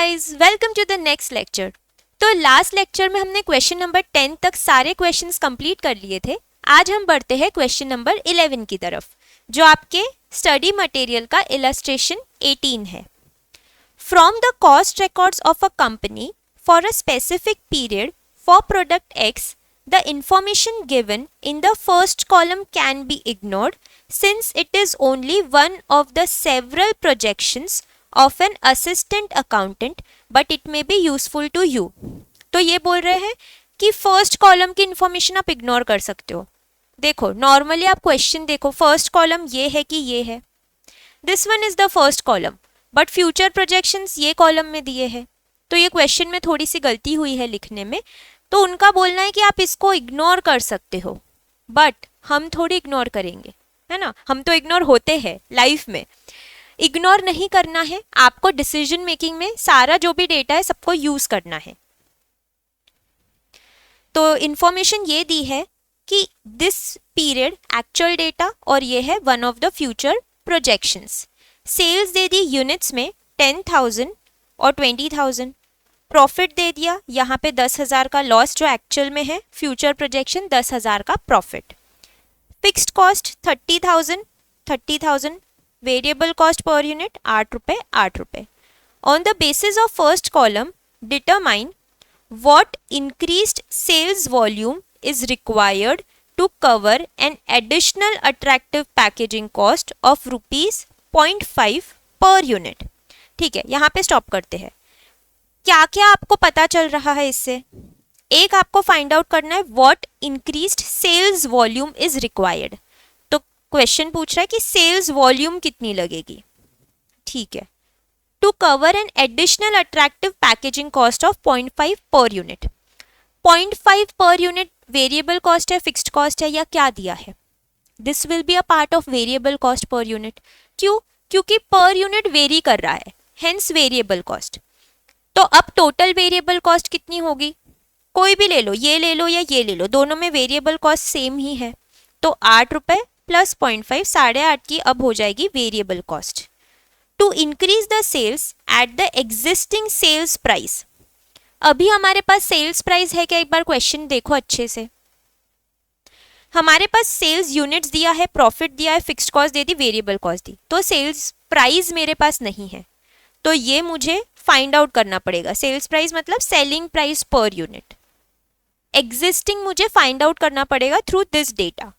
Guys, welcome to the next lecture. तो last lecture में हमने क्वेश्चन नंबर 10 तक सारे क्वेश्चंस कंप्लीट कर लिए थे। आज हम बढ़ते हैं क्वेश्चन नंबर 11 की तरफ, जो आपके स्टडी मटेरियल का इलस्ट्रेशन 18 है। From the cost records of a company for a specific period for product x, the information given in the first column can be ignored since it is only one of the several projections of an assistant accountant, but it may be useful to you। तो ये बोल रहे हैं कि first column की information आप ignore कर सकते हो। देखो, नॉर्मली आप क्वेश्चन देखो, फर्स्ट कॉलम ये है कि ये है, this one is the first column, but future projections ये कॉलम में दिए हैं। तो ये क्वेश्चन में थोड़ी सी गलती हुई है लिखने में, तो उनका बोलना है कि आप इसको इग्नोर कर सकते हो, बट हम थोड़ी इग्नोर करेंगे, है ना। हम तो इग्नोर होते हैं लाइफ में, इग्नोर नहीं करना है। आपको डिसीजन मेकिंग में सारा जो भी डेटा है सबको यूज करना है। तो इंफॉर्मेशन ये दी है कि दिस पीरियड एक्चुअल डेटा, और ये है one of the future projections. Sales दे दी यूनिट्स में 10,000 और 20,000। प्रॉफिट दे दिया, यहाँ पे 10,000 का लॉस जो एक्चुअल में है, फ्यूचर प्रोजेक्शन 10,000 का profit. Fixed cost 30,000, variable cost per unit 8 रुपये 8 रुपये। On the basis of first column determine what increased sales volume is required to cover an additional attractive packaging cost of ₹0.5 per unit. ठीक है, यहाँ पे stop करते हैं। क्या क्या आपको पता चल रहा है इससे? एक, आपको फाइंड आउट करना है what increased sales volume is required. तो क्वेश्चन पूछ रहा है कि सेल्स वॉल्यूम कितनी लगेगी। ठीक है, to cover an additional attractive packaging cost of 0.5 per unit. 0.5 per unit variable cost है, फिक्स्ड कॉस्ट है, या क्या दिया है? This will be a part of variable cost per unit. क्यों? क्योंकि पर यूनिट वेरी कर रहा है, हेंस वेरिएबल कॉस्ट। तो अब टोटल वेरिएबल कॉस्ट कितनी होगी? कोई भी ले लो, ये ले लो या ये ले लो, दोनों में वेरिएबल कॉस्ट सेम ही है। तो 8 रुपये प्लस 0.5, 8.5 की अब हो जाएगी variable cost. To increase the sales at the existing sales price. अभी हमारे पास सेल्स प्राइस है क्या? एक बार क्वेश्चन देखो अच्छे से। हमारे पास सेल्स यूनिट्स दिया है, प्रॉफिट दिया है, फिक्स्ड कॉस्ट दे दी, वेरिएबल कॉस्ट दी। तो सेल्स प्राइस मेरे पास नहीं है, तो ये मुझे फाइंड आउट करना पड़ेगा। सेल्स प्राइस मतलब selling price per unit. Existing मुझे फाइंड आउट करना पड़ेगा through this data.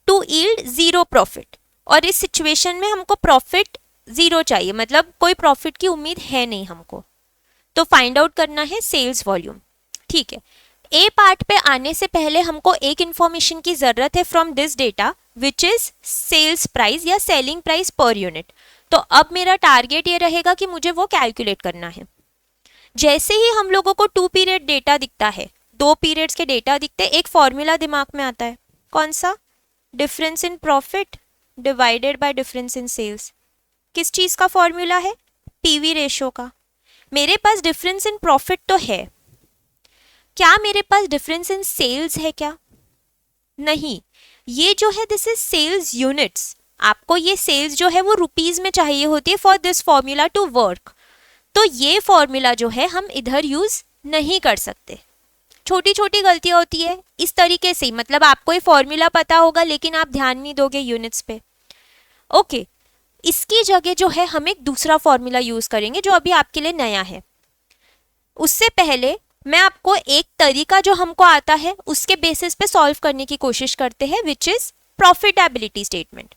To yield zero profit, और इस सिचुएशन में हमको प्रॉफिट जीरो चाहिए, मतलब कोई प्रॉफिट की उम्मीद है नहीं हमको। तो फाइंड आउट करना है सेल्स वॉल्यूम। ठीक है, ए पार्ट पे आने से पहले हमको एक इंफॉर्मेशन की जरूरत है from this data, which is sales price या सेलिंग प्राइस पर यूनिट। तो अब मेरा टारगेट ये रहेगा कि मुझे वो कैलकुलेट करना है। जैसे ही हम लोगों को 2 पीरियड डेटा दिखता है, 2 पीरियड्स के डेटा दिखते हैं, एक फॉर्मूला दिमाग में आता है। कौन सा? Difference in profit divided by difference in sales. किस चीज का फॉर्मूला है? पीवी रेशो का। मेरे पास डिफरेंस इन प्रॉफिट तो है, क्या मेरे पास डिफरेंस इन सेल्स है क्या? नहीं, ये जो है दिस इज सेल्स यूनिट्स। आपको ये सेल्स जो है वो रुपीज में चाहिए होती है for this formula to work. तो ये फॉर्मूला जो है हम इधर यूज नहीं कर सकते। छोटी छोटी गलतियां होती है इस तरीके से, मतलब आपको ये फॉर्मूला पता होगा लेकिन आप ध्यान नहीं दोगे यूनिट्स पे। ओके, इसकी जगह जो है हम एक दूसरा फॉर्मूला यूज करेंगे जो अभी आपके लिए नया है। उससे पहले मैं आपको एक तरीका जो हमको आता है उसके बेसिस पे सॉल्व करने की कोशिश करते हैं, विच इज प्रॉफिटेबिलिटी स्टेटमेंट।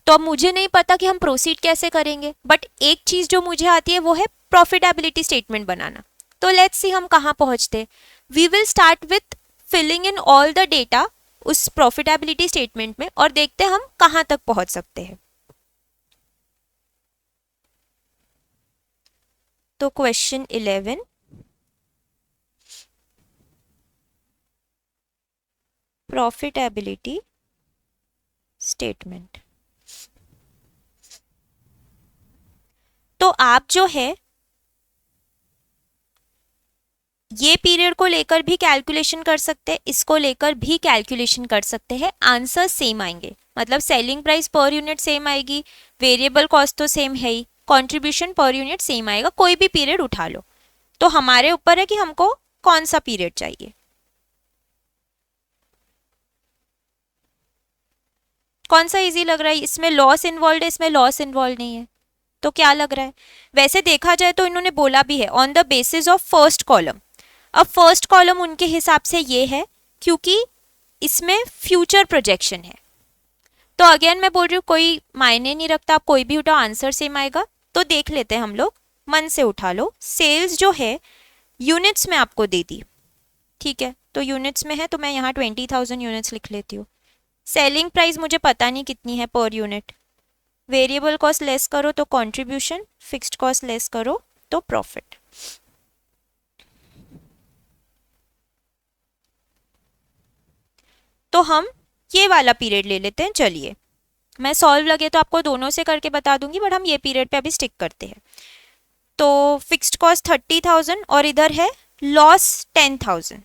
तो अब मुझे नहीं पता कि हम प्रोसीड कैसे करेंगे, बट एक चीज जो मुझे आती है वो है प्रॉफिटेबिलिटी स्टेटमेंट बनाना। तो लेट्स सी हम कहाँ पहुंचते। We will start with filling in all the data उस प्रॉफिटेबिलिटी स्टेटमेंट में, और देखते हैं हम कहाँ तक पहुंच सकते हैं। तो क्वेश्चन 11, प्रॉफिटेबिलिटी स्टेटमेंट। तो आप जो है ये पीरियड को लेकर भी कैलकुलेशन कर सकते हैं, इसको लेकर भी कैलकुलेशन कर सकते हैं, आंसर सेम आएंगे। मतलब selling price per unit same आएगी, वेरिएबल कॉस्ट तो सेम है ही, कंट्रीब्यूशन पर यूनिट सेम आएगा, कोई भी पीरियड उठा लो। तो हमारे ऊपर है कि हमको कौन सा पीरियड चाहिए। कौन सा इजी लग रहा है? इसमें लॉस इन्वॉल्व है, इसमें लॉस इन्वॉल्व नहीं है, तो क्या लग रहा है? वैसे देखा जाए तो इन्होंने बोला भी है on the basis of first column. अब फर्स्ट कॉलम उनके हिसाब से ये है क्योंकि इसमें फ्यूचर प्रोजेक्शन है। तो अगेन मैं बोल रही हूँ कोई मायने नहीं रखता, आप कोई भी उठाओ आंसर सेम आएगा। तो देख लेते हैं हम लोग, मन से उठा लो। सेल्स जो है यूनिट्स में आपको दे दी, ठीक है, तो यूनिट्स में है तो मैं यहाँ 20,000 यूनिट्स लिख लेती हूँ। सेलिंग प्राइस मुझे पता नहीं कितनी है पर यूनिट। वेरिएबल कॉस्ट लेस करो तो कंट्रीब्यूशन, फिक्स्ड कॉस्ट लेस करो तो प्रॉफिट। तो हम ये वाला पीरियड ले लेते हैं। चलिए मैं सॉल्व लगे तो आपको दोनों से करके बता दूंगी, बट हम ये पीरियड पे अभी स्टिक करते हैं। तो फिक्स्ड कॉस्ट 30,000 और इधर है लॉस 10,000।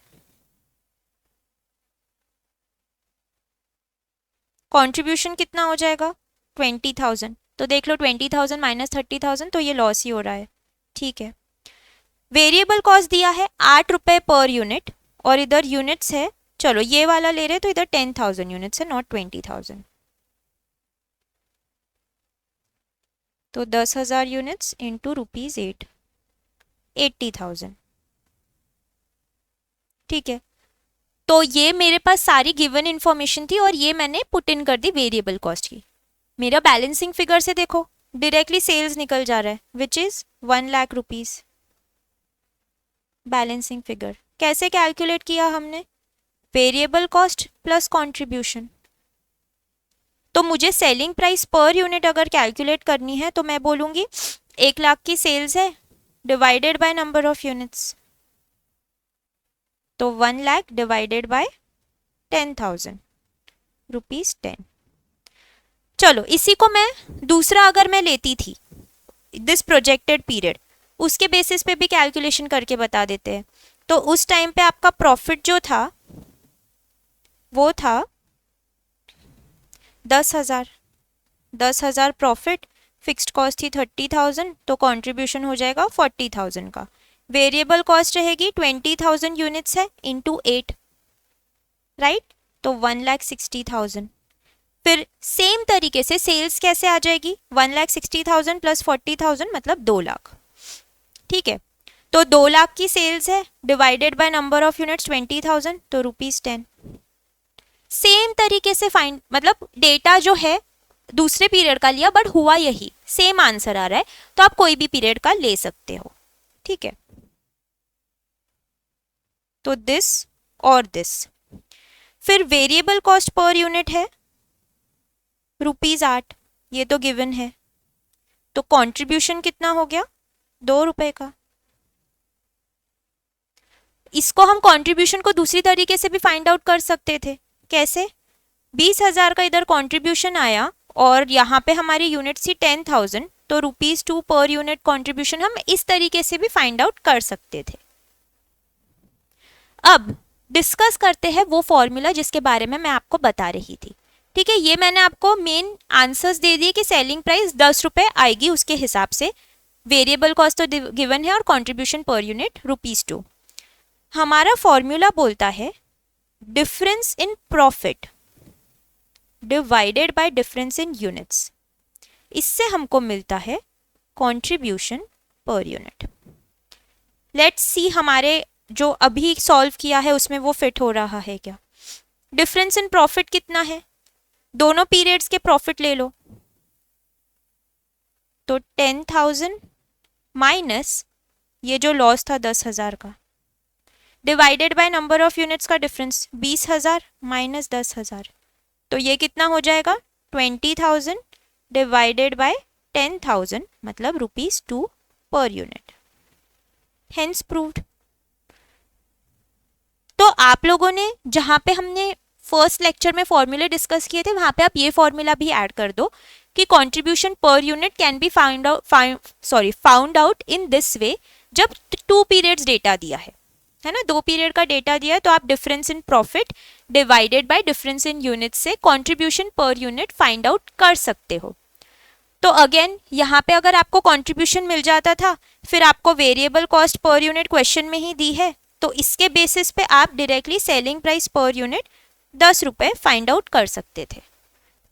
कंट्रीब्यूशन कितना हो जाएगा? 20,000। तो देख लो 20,000 माइनस 30,000 तो ये लॉस ही हो रहा है, ठीक है। वेरिएबल कॉस्ट दिया है 8 रुपए पर यूनिट और इधर यूनिट्स है, चलो ये वाला ले रहे तो इधर 10,000 यूनिट्स है, नॉट 20,000। तो 10,000 यूनिट्स इंटू ₹8, 80,000, ठीक है। तो ये मेरे पास सारी गिवन इंफॉर्मेशन थी और ये मैंने पुट इन कर दी वेरिएबल कॉस्ट की। मेरा बैलेंसिंग फिगर से देखो डायरेक्टली सेल्स निकल जा रहा है which is 1 lakh rupees. Balancing figure कैसे कैलकुलेट किया हमने? Variable cost plus contribution. तो मुझे सेलिंग प्राइस पर यूनिट अगर कैलकुलेट करनी है तो मैं बोलूंगी 1 लाख की सेल्स है divided by number of units, तो 1 लाख डिवाइडेड बाय 10,000 ₹10। चलो इसी को मैं दूसरा अगर मैं लेती थी दिस प्रोजेक्टेड पीरियड, उसके बेसिस पे भी कैलकुलेशन करके बता देते हैं। तो उस टाइम पे आपका प्रॉफिट जो था वो था 10,000। 10,000 प्रॉफिट, फिक्स्ड कॉस्ट थी 30,000 तो कंट्रीब्यूशन हो जाएगा 40,000 का। वेरिएबल कॉस्ट रहेगी 20,000 यूनिट्स है इंटू 8, राइट, तो 1,60,000। फिर सेम तरीके से सेल्स कैसे आ जाएगी? 1,60,000 प्लस 40,000 मतलब 2 लाख, ठीक है। तो 2 लाख की सेल्स है divided by number of units 20,000 तो ₹10। सेम तरीके से फाइंड, मतलब डेटा जो है दूसरे पीरियड का लिया बट हुआ यही, सेम आंसर आ रहा है, तो आप कोई भी पीरियड का ले सकते हो, ठीक है। तो दिस और दिस। फिर वेरिएबल कॉस्ट पर यूनिट है ₹8, ये तो गिवन है। तो कंट्रीब्यूशन कितना हो गया? 2 रुपए का। इसको हम कंट्रीब्यूशन को दूसरी तरीके से भी फाइंड आउट कर सकते थे। कैसे? 20,000 का इधर कंट्रीब्यूशन आया और यहाँ पे हमारी यूनिट थी 10,000 तो ₹2 पर यूनिट कंट्रीब्यूशन हम इस तरीके से भी फाइंड आउट कर सकते थे। अब डिस्कस करते हैं वो फॉर्मूला जिसके बारे में मैं आपको बता रही थी, ठीक है। ये मैंने आपको मेन आंसर्स दे दिए कि सेलिंग प्राइस 10 रुपए आएगी उसके हिसाब से, वेरिएबल कॉस्ट तो गिवन है और कंट्रीब्यूशन पर यूनिट ₹2। हमारा फॉर्मूला बोलता है difference in profit divided by difference in units, इससे हमको मिलता है contribution per unit. Let's see हमारे जो अभी सॉल्व किया है उसमें वो फिट हो रहा है क्या। डिफरेंस इन प्रॉफिट कितना है? दोनों पीरियड्स के प्रॉफिट ले लो, तो 10,000 माइनस ये जो लॉस था 10,000 का divided by number of units का डिफरेंस 20,000 माइनस 10,000, तो ये कितना हो जाएगा? 20,000 डिवाइडेड बाय 10,000 मतलब ₹2 पर यूनिट। Hence proved. तो आप लोगों ने जहां पे हमने फर्स्ट लेक्चर में फॉर्मूले डिस्कस किए थे वहां पे आप ये फॉर्मूला भी ऐड कर दो कि contribution per unit can be found out in this way जब 2 पीरियड्स डेटा दिया है ना, 2 पीरियड का डेटा दिया है तो आप difference in profit divided by difference in unit से contribution per unit find out कर सकते हो। तो अगेन यहाँ पे अगर आपको कंट्रीब्यूशन मिल जाता था, फिर आपको variable cost per unit question में ही दी है, तो इसके बेसिस पे आप directly selling price per unit 10 रुपये फाइंड आउट कर सकते थे।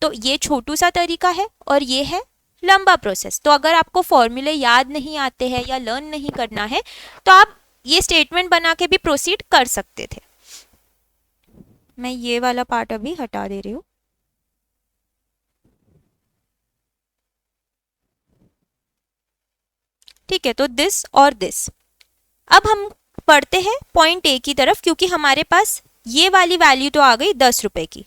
तो ये छोटू सा तरीका है और ये है लंबा प्रोसेस। तो अगर आपको फॉर्मूले याद नहीं आते हैं या लर्न नहीं करना है तो आप ये स्टेटमेंट बना के भी प्रोसीड कर सकते थे। मैं ये वाला पार्ट अभी हटा दे रही हूँ। ठीक है, तो दिस और दिस। अब हम पढ़ते हैं पॉइंट ए की तरफ, क्योंकि हमारे पास ये वाली वैल्यू तो आ गई 10 रुपए की।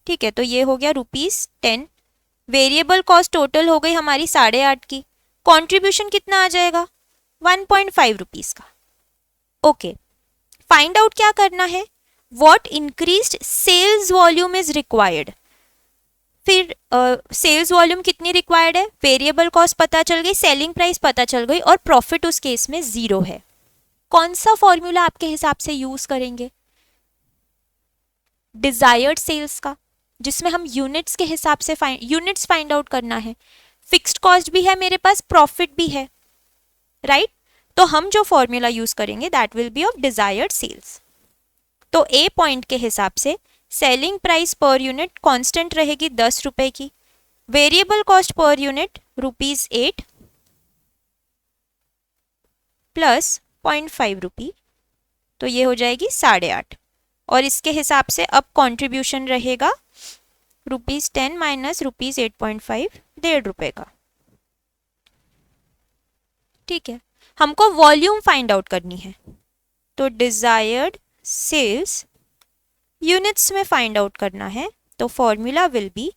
ठीक है, तो ये हो गया ₹10। वेरिएबल कॉस्ट टोटल हो गई हमारी 8.5 की। कंट्रीब्यूशन कितना आ जाएगा? 1.5 रुपीज का। ओके, फाइंड आउट क्या करना है? What increased sales volume is required. फिर सेल्स वॉल्यूम कितनी रिक्वायर्ड है, वेरिएबल कॉस्ट पता चल गई, सेलिंग प्राइस पता चल गई और प्रॉफिट उस केस में 0 है। कौन सा फॉर्मूला आपके हिसाब से यूज करेंगे? डिजायर्ड सेल्स का, जिसमें हम यूनिट्स के हिसाब से यूनिट्स फाइंड आउट करना है। फिक्स्ड कॉस्ट भी है मेरे पास, प्रॉफिट भी है, राइट? तो हम जो फॉर्मूला यूज करेंगे that will be of desired sales. तो ए पॉइंट के हिसाब से selling price per unit constant रहेगी 10 रुपए की, variable cost per unit ₹8 plus 0.5 rupee, तो ये हो जाएगी 8.5। और इसके हिसाब से अब कंट्रीब्यूशन रहेगा ₹10 माइनस ₹8.5, 1.5 रुपए का। ठीक है, हमको वॉल्यूम फाइंड आउट करनी है, तो डिजायर्ड सेल्स यूनिट्स में फाइंड आउट करना है। तो formula will be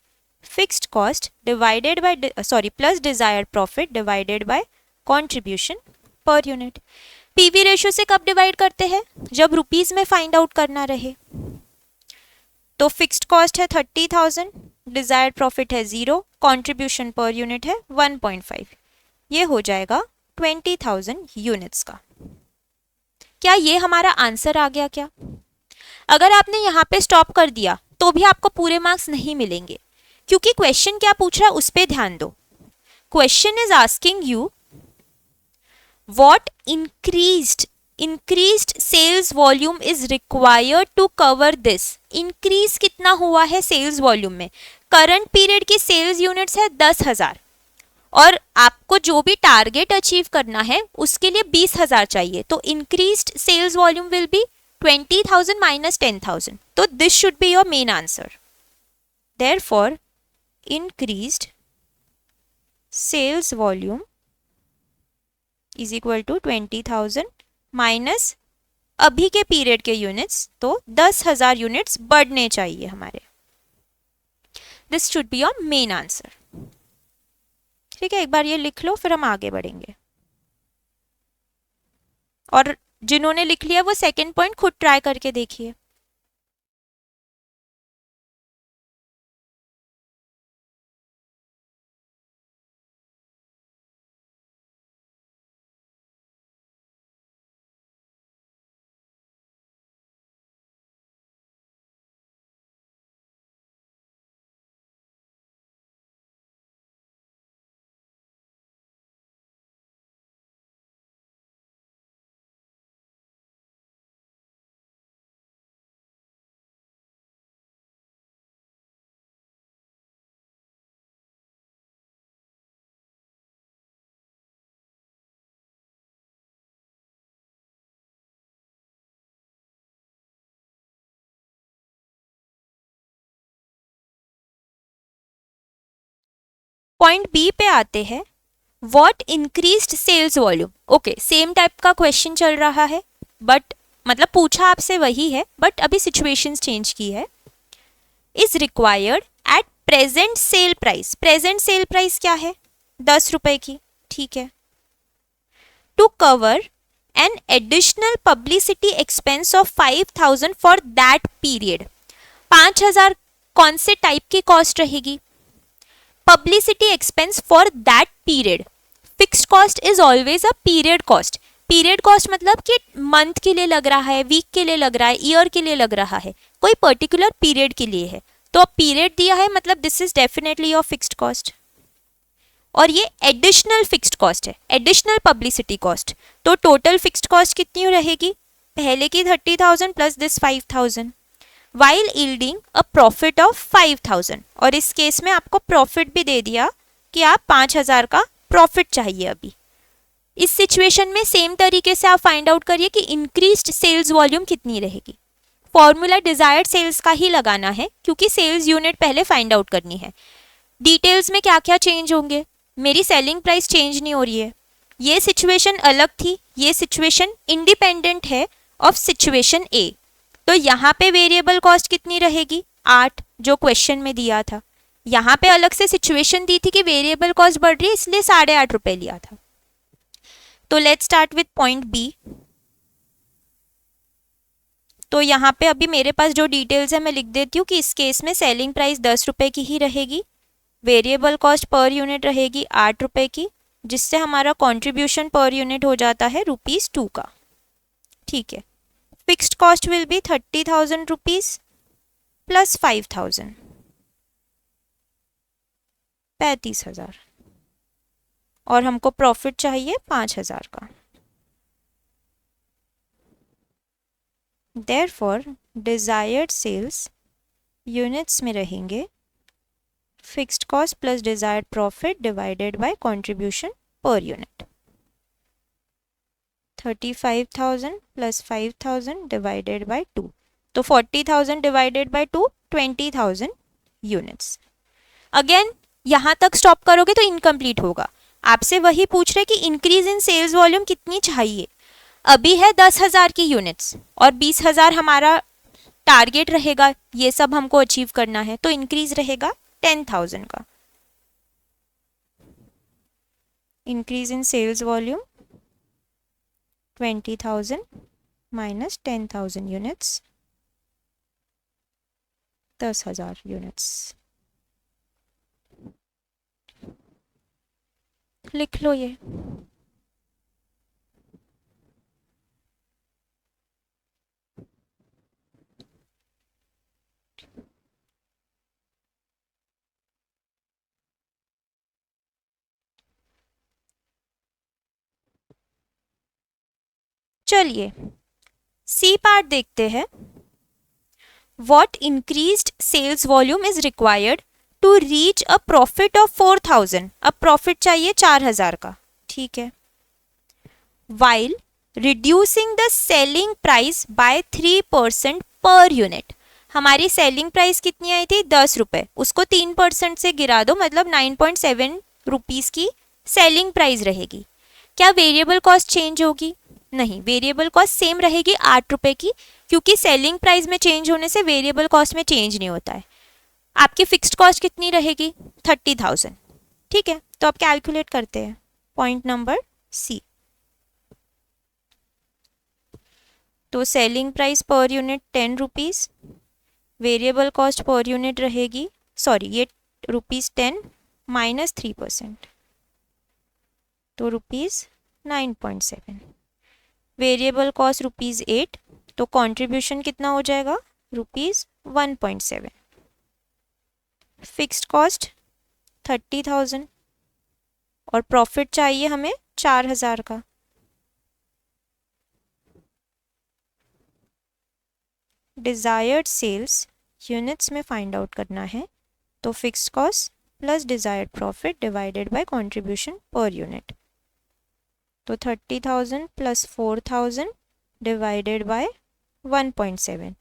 fixed cost divided by plus desired profit divided by contribution per unit. PV ratio से कब डिवाइड करते हैं? जब रुपीस में फाइंड आउट करना रहे। तो फिक्स्ड कॉस्ट है 30,000, डिजायर्ड प्रॉफिट है 0, कंट्रीब्यूशन पर यूनिट है 1.5, ये हो जाएगा 20,000 यूनिट्स का। क्या ये हमारा आंसर आ गया क्या? अगर आपने यहाँ पे स्टॉप कर दिया तो भी आपको पूरे मार्क्स नहीं मिलेंगे, क्योंकि क्वेश्चन क्या पूछ रहा है उस पर ध्यान दो। Question is asking you what increased sales volume is required to cover this. Increase कितना हुआ है सेल्स वॉल्यूम में? करंट पीरियड की सेल्स यूनिट्स है 10,000 और आपको जो भी टारगेट अचीव करना है उसके लिए 20,000 चाहिए। तो increased sales volume will be 20,000 minus 10,000. So this should be your main answer. Therefore, increased sales volume is equal to 20,000 minus अभी के पीरियड के यूनिट्स, तो 10,000 यूनिट्स बढ़ने चाहिए हमारे। This should be your main answer. ठीक है, एक बार ये लिख लो फिर हम आगे बढ़ेंगे। और जिन्होंने लिख लिया वो सेकंड पॉइंट खुद ट्राई करके देखिए। पॉइंट बी पे आते हैं, what increased sales volume. Okay, same type का क्वेश्चन चल रहा है, बट मतलब पूछा आपसे वही है बट अभी सिचुएशंस चेंज की है। Is required at present sale price. Present sale price क्या है? 10 रुपए की, ठीक है। To cover an additional publicity expense of 5,000 for that period. 5,000 कौन से टाइप की कॉस्ट रहेगी? Publicity expense for that period. Fixed cost is always a period cost. Period cost मतलब कि मंथ के लिए लग रहा है, वीक के लिए लग रहा है, ईयर के लिए लग रहा है, कोई पर्टिकुलर पीरियड के लिए है। तो पीरियड दिया है मतलब this is definitely your fixed cost. और ये एडिशनल फिक्स्ड कॉस्ट है, एडिशनल पब्लिसिटी कॉस्ट। तो टोटल फिक्स्ड कॉस्ट कितनी रहेगी, पहले की 30,000 plus this 5,000 while yielding a profit of 5,000। और इस केस में आपको प्रॉफिट भी दे दिया कि आप 5,000 का प्रॉफिट चाहिए अभी। इस सिचुएशन में सेम तरीके से आप फाइंड आउट करिए कि इंक्रीज्ड सेल्स वॉल्यूम कितनी रहेगी। फॉर्मूला डिजायर्ड सेल्स का ही लगाना है क्योंकि सेल्स यूनिट पहले फाइंड आउट करनी है। डिटेल्स में क्या क्या चेंज होंगे, मेरी सेलिंग प्राइस चेंज नहीं हो रही है, ये सिचुएशन अलग थी, ये सिचुएशन इंडिपेंडेंट है ऑफ सिचुएशन ए। तो यहाँ पे वेरिएबल कॉस्ट कितनी रहेगी, 8, जो क्वेश्चन में दिया था। यहाँ पे अलग से सिचुएशन दी थी कि वेरिएबल कॉस्ट बढ़ रही है इसलिए 8.5 रुपए लिया था। तो let's start with point B. तो यहाँ पे अभी मेरे पास जो डिटेल्स है मैं लिख देती हूँ कि इस केस में सेलिंग प्राइस 10 रुपए की ही रहेगी, वेरिएबल कॉस्ट पर यूनिट रहेगी 8 रुपए की, जिससे हमारा कंट्रीब्यूशन पर यूनिट हो जाता है ₹2 का। ठीक है, fixed cost will be 30,000 rupees plus 5,000, 35,000, और हमको प्रॉफिट चाहिए 5,000 का। देयरफॉर डिजायर्ड सेल्स यूनिट्स में रहेंगे fixed cost plus desired profit divided by contribution per unit. 35,000 plus 5,000 divided by 2, तो 40,000 डिवाइडेड बाय 2, 20,000 यूनिट्स। अगेन यहाँ तक स्टॉप करोगे तो इनकम्प्लीट होगा। आपसे वही पूछ रहे कि इंक्रीज इन सेल्स वॉल्यूम कितनी चाहिए। अभी है 10,000 की यूनिट्स और 20,000 हमारा टारगेट रहेगा, ये सब हमको अचीव करना है, तो इंक्रीज रहेगा 10,000 का। Increase in sales volume 20,000 minus 10,000 units, 10,000 units. लिख लो ये। चलिए सी पार्ट देखते हैं। What increased sales volume is required to reach a profit of 4,000? अब प्रॉफिट चाहिए 4,000 का, ठीक है। While reducing the selling price by 3% per unit, हमारी सेलिंग प्राइस कितनी आई थी, 10 रुपए, उसको 3% से गिरा दो, मतलब 9.7 रुपीज की सेलिंग प्राइस रहेगी। क्या वेरिएबल कॉस्ट चेंज होगी, नहीं, वेरिएबल कॉस्ट सेम रहेगी 8 रुपए की, क्योंकि सेलिंग प्राइस में चेंज होने से वेरिएबल कॉस्ट में चेंज नहीं होता है। आपकी फिक्स्ड कॉस्ट कितनी रहेगी, 30,000, ठीक है। तो अब कैलकुलेट करते हैं पॉइंट नंबर सी। तो selling price per unit 10 rupees, variable cost per unit रहेगी, सॉरी ये ₹10 माइनस 3%, तो ₹9.7, वेरिएबल कॉस्ट ₹8, तो कंट्रीब्यूशन कितना हो जाएगा, ₹1.7, फिक्स्ड कॉस्ट 30,000 और प्रॉफिट चाहिए हमें 4,000 का। डिजायर्ड सेल्स यूनिट्स में फाइंड आउट करना है, तो fixed cost plus desired profit divided by contribution per unit, तो 30,000 plus 4,000 divided by 1.7,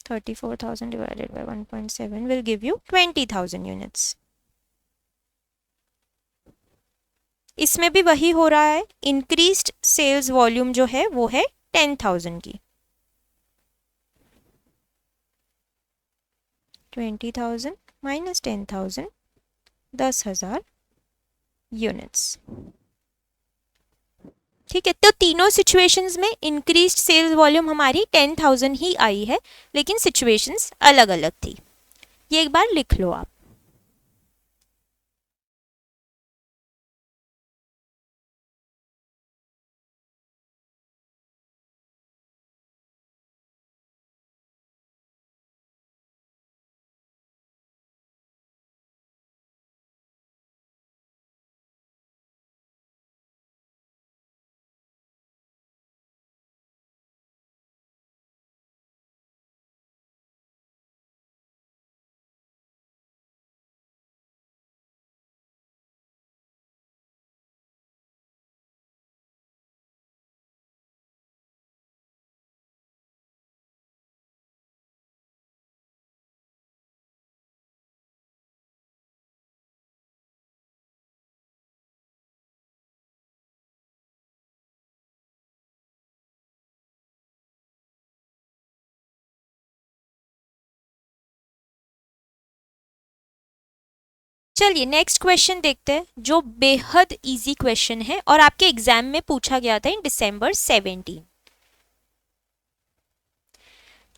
34,000 divided by 1.7 will give you 20,000 units. इसमें भी वही हो रहा है, इंक्रीज्ड सेल्स वॉल्यूम जो है वो है 10,000 की, 20,000 माइनस 10,000, 10,000 यूनिट्स, ठीक है। तो तीनों सिचुएशंस में इंक्रीज्ड सेल्स वॉल्यूम हमारी 10,000 ही आई है, लेकिन सिचुएशंस अलग अलग थी। ये एक बार लिख लो आप। चलिए नेक्स्ट क्वेश्चन देखते हैं, जो बेहद इजी क्वेश्चन है और आपके एग्जाम में पूछा गया था इन दिसंबर 17।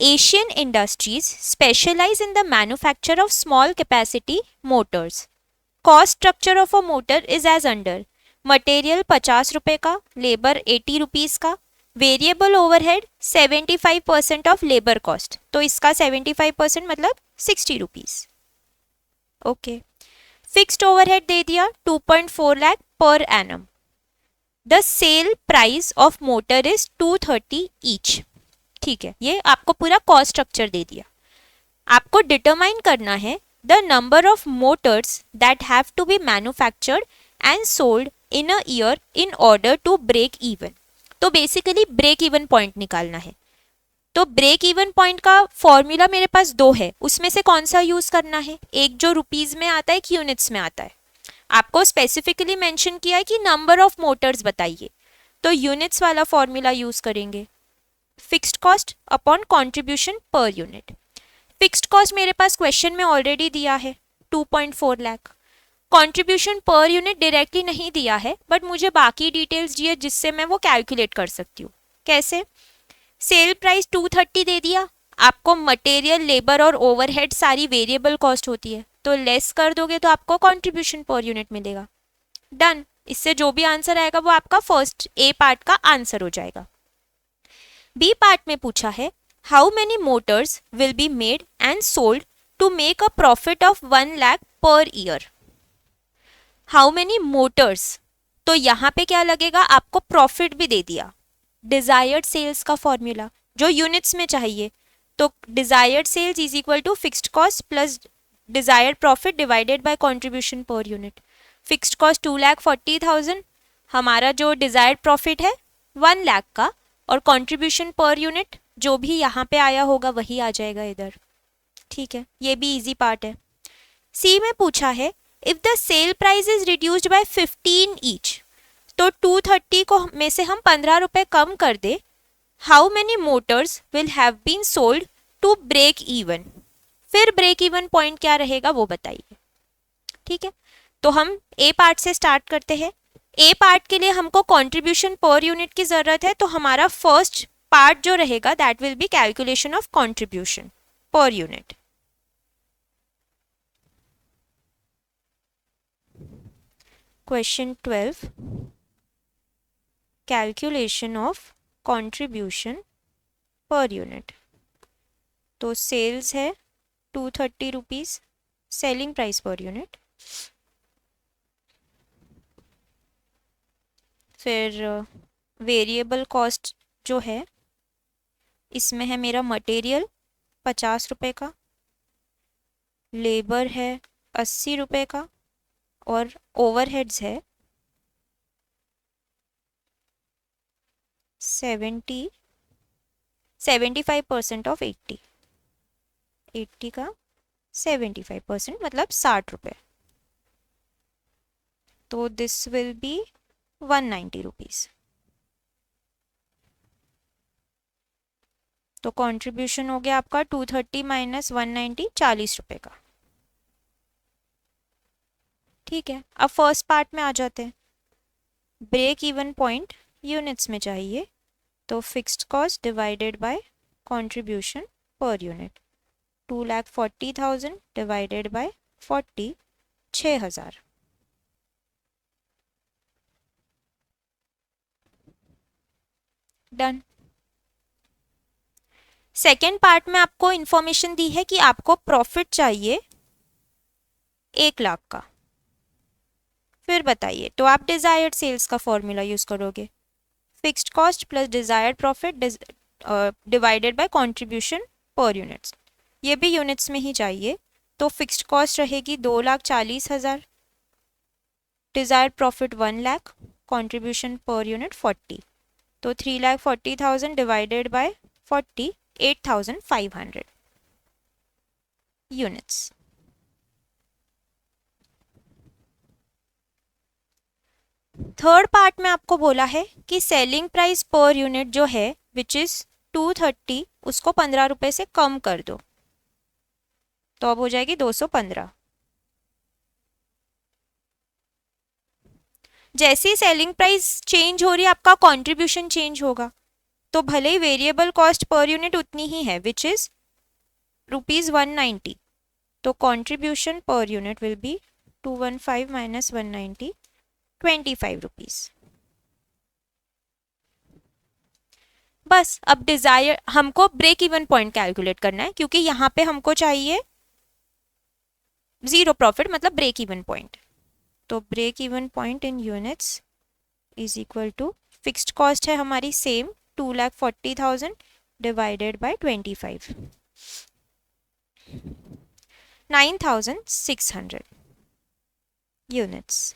Asian industries specialize in the manufacture of small capacity motors. Cost structure of a motor is as under: material 50 रुपए का, लेबर 80 रुपीज का, variable overhead 75% of labour cost, तो इसका 75% मतलब 60 रुपीज। ओके, फिक्स्ड ओवरहेड दे दिया 2.4 lakh per annum. The sale price of motor is 230 each. ठीक है, ये आपको पूरा कॉस्ट स्ट्रक्चर दे दिया। आपको डिटरमाइन करना है the number of motors that have to be manufactured and sold in a year in order to break even. तो बेसिकली ब्रेक इवन पॉइंट निकालना है। तो ब्रेक इवन पॉइंट का फॉर्मूला मेरे पास दो है, उसमें से कौन सा यूज करना है? एक जो रुपीज में आता है, एक यूनिट्स में आता है। आपको स्पेसिफिकली मेंशन किया है कि नंबर ऑफ मोटर्स बताइए, तो यूनिट्स वाला फॉर्मूला यूज करेंगे। Fixed cost upon contribution per unit. Fixed cost मेरे पास क्वेश्चन में ऑलरेडी दिया है 2.4 lakh. Contribution per unit directly नहीं दिया है, बट मुझे बाकी डिटेल्स दिए जिससे मैं वो कैलकुलेट कर सकती हूँ। कैसे? सेल प्राइस 230 दे दिया, आपको मटेरियल, लेबर और ओवरहेड सारी वेरिएबल कॉस्ट होती है, तो लेस कर दोगे तो आपको कंट्रीब्यूशन पर यूनिट मिलेगा। डन। इससे जो भी आंसर आएगा वो आपका फर्स्ट ए पार्ट का आंसर हो जाएगा। बी पार्ट में पूछा है how many motors will be made and sold to make a profit of 1 lakh per year. How many Motors, तो यहाँ पे क्या लगेगा, आपको प्रॉफिट भी दे दिया। डिजायर्ड सेल्स का फॉर्मूला जो यूनिट्स में चाहिए, तो desired sales is equal to fixed cost plus desired profit divided by contribution per unit. Fixed cost 2,40,000, हमारा जो डिजायर्ड प्रॉफिट है 1 लाख का, और कंट्रीब्यूशन पर यूनिट जो भी यहाँ पे आया होगा वही आ जाएगा इधर। ठीक है, ये भी इजी पार्ट है। सी में पूछा है if the sale price is reduced by 15 each, तो 230 को में से हम 15 रुपए कम कर दे, how many motors will have been sold to break even. फिर ब्रेक इवन पॉइंट क्या रहेगा वो बताइए। ठीक है, तो हम ए पार्ट से स्टार्ट करते हैं। ए पार्ट के लिए हमको कंट्रीब्यूशन पर यूनिट की जरूरत है, तो हमारा फर्स्ट पार्ट जो रहेगा that will B calculation of contribution per unit. Question 12, calculation of contribution per unit. तो सेल्स है 230 rupees, selling price per unit. फिर वेरिएबल कॉस्ट जो है इसमें है मेरा मटेरियल 50 रुपए का, लेबर है 80 रुपए का, और ओवरहेड्स है 75% ऑफ 80 का 75% मतलब 60 रुपए, तो दिस विल बी 190 रुपीज। तो कंट्रीब्यूशन हो गया आपका 230 माइनस 190, 40 रुपए का। ठीक है, अब फर्स्ट पार्ट में आ जाते हैं। ब्रेक इवन पॉइंट यूनिट्स में चाहिए, तो fixed cost divided by contribution per unit. 2,40,000 divided bye 40, 6,000। Done. Second part में आपको इंफॉर्मेशन दी है कि आपको प्रॉफिट चाहिए 1 लाख का। फिर बताइए, तो आप डिजायर्ड सेल्स का फॉर्मूला यूज करोगे, fixed cost plus desired profit divided by contribution पर यूनिट्स। ये भी यूनिट्स में ही चाहिए, तो फिक्स्ड कॉस्ट रहेगी 2,40,000, desired profit 1 lakh, contribution per unit 40, तो 3,40,000 divided by 40, 8,500 units. Third part में आपको बोला है कि सेलिंग प्राइस पर यूनिट जो है विच इज 230, उसको 15 रुपए से कम कर दो, तो अब हो जाएगी 215। जैसे ही सेलिंग प्राइस चेंज हो रही है आपका कंट्रीब्यूशन चेंज होगा, तो भले ही वेरिएबल कॉस्ट पर यूनिट उतनी ही है विच इज ₹190, तो contribution per unit will be 215 minus 190, 25 rupees. बस अब डिजायर हमको ब्रेक इवन पॉइंट कैलकुलेट करना है, क्योंकि यहाँ पे हमको चाहिए जीरो प्रॉफिट, मतलब ब्रेक इवन पॉइंट। तो break even point in units is equal to, fixed cost है हमारी सेम 2,40,000 डिवाइडेड बाय 25, 9,600 यूनिट्स।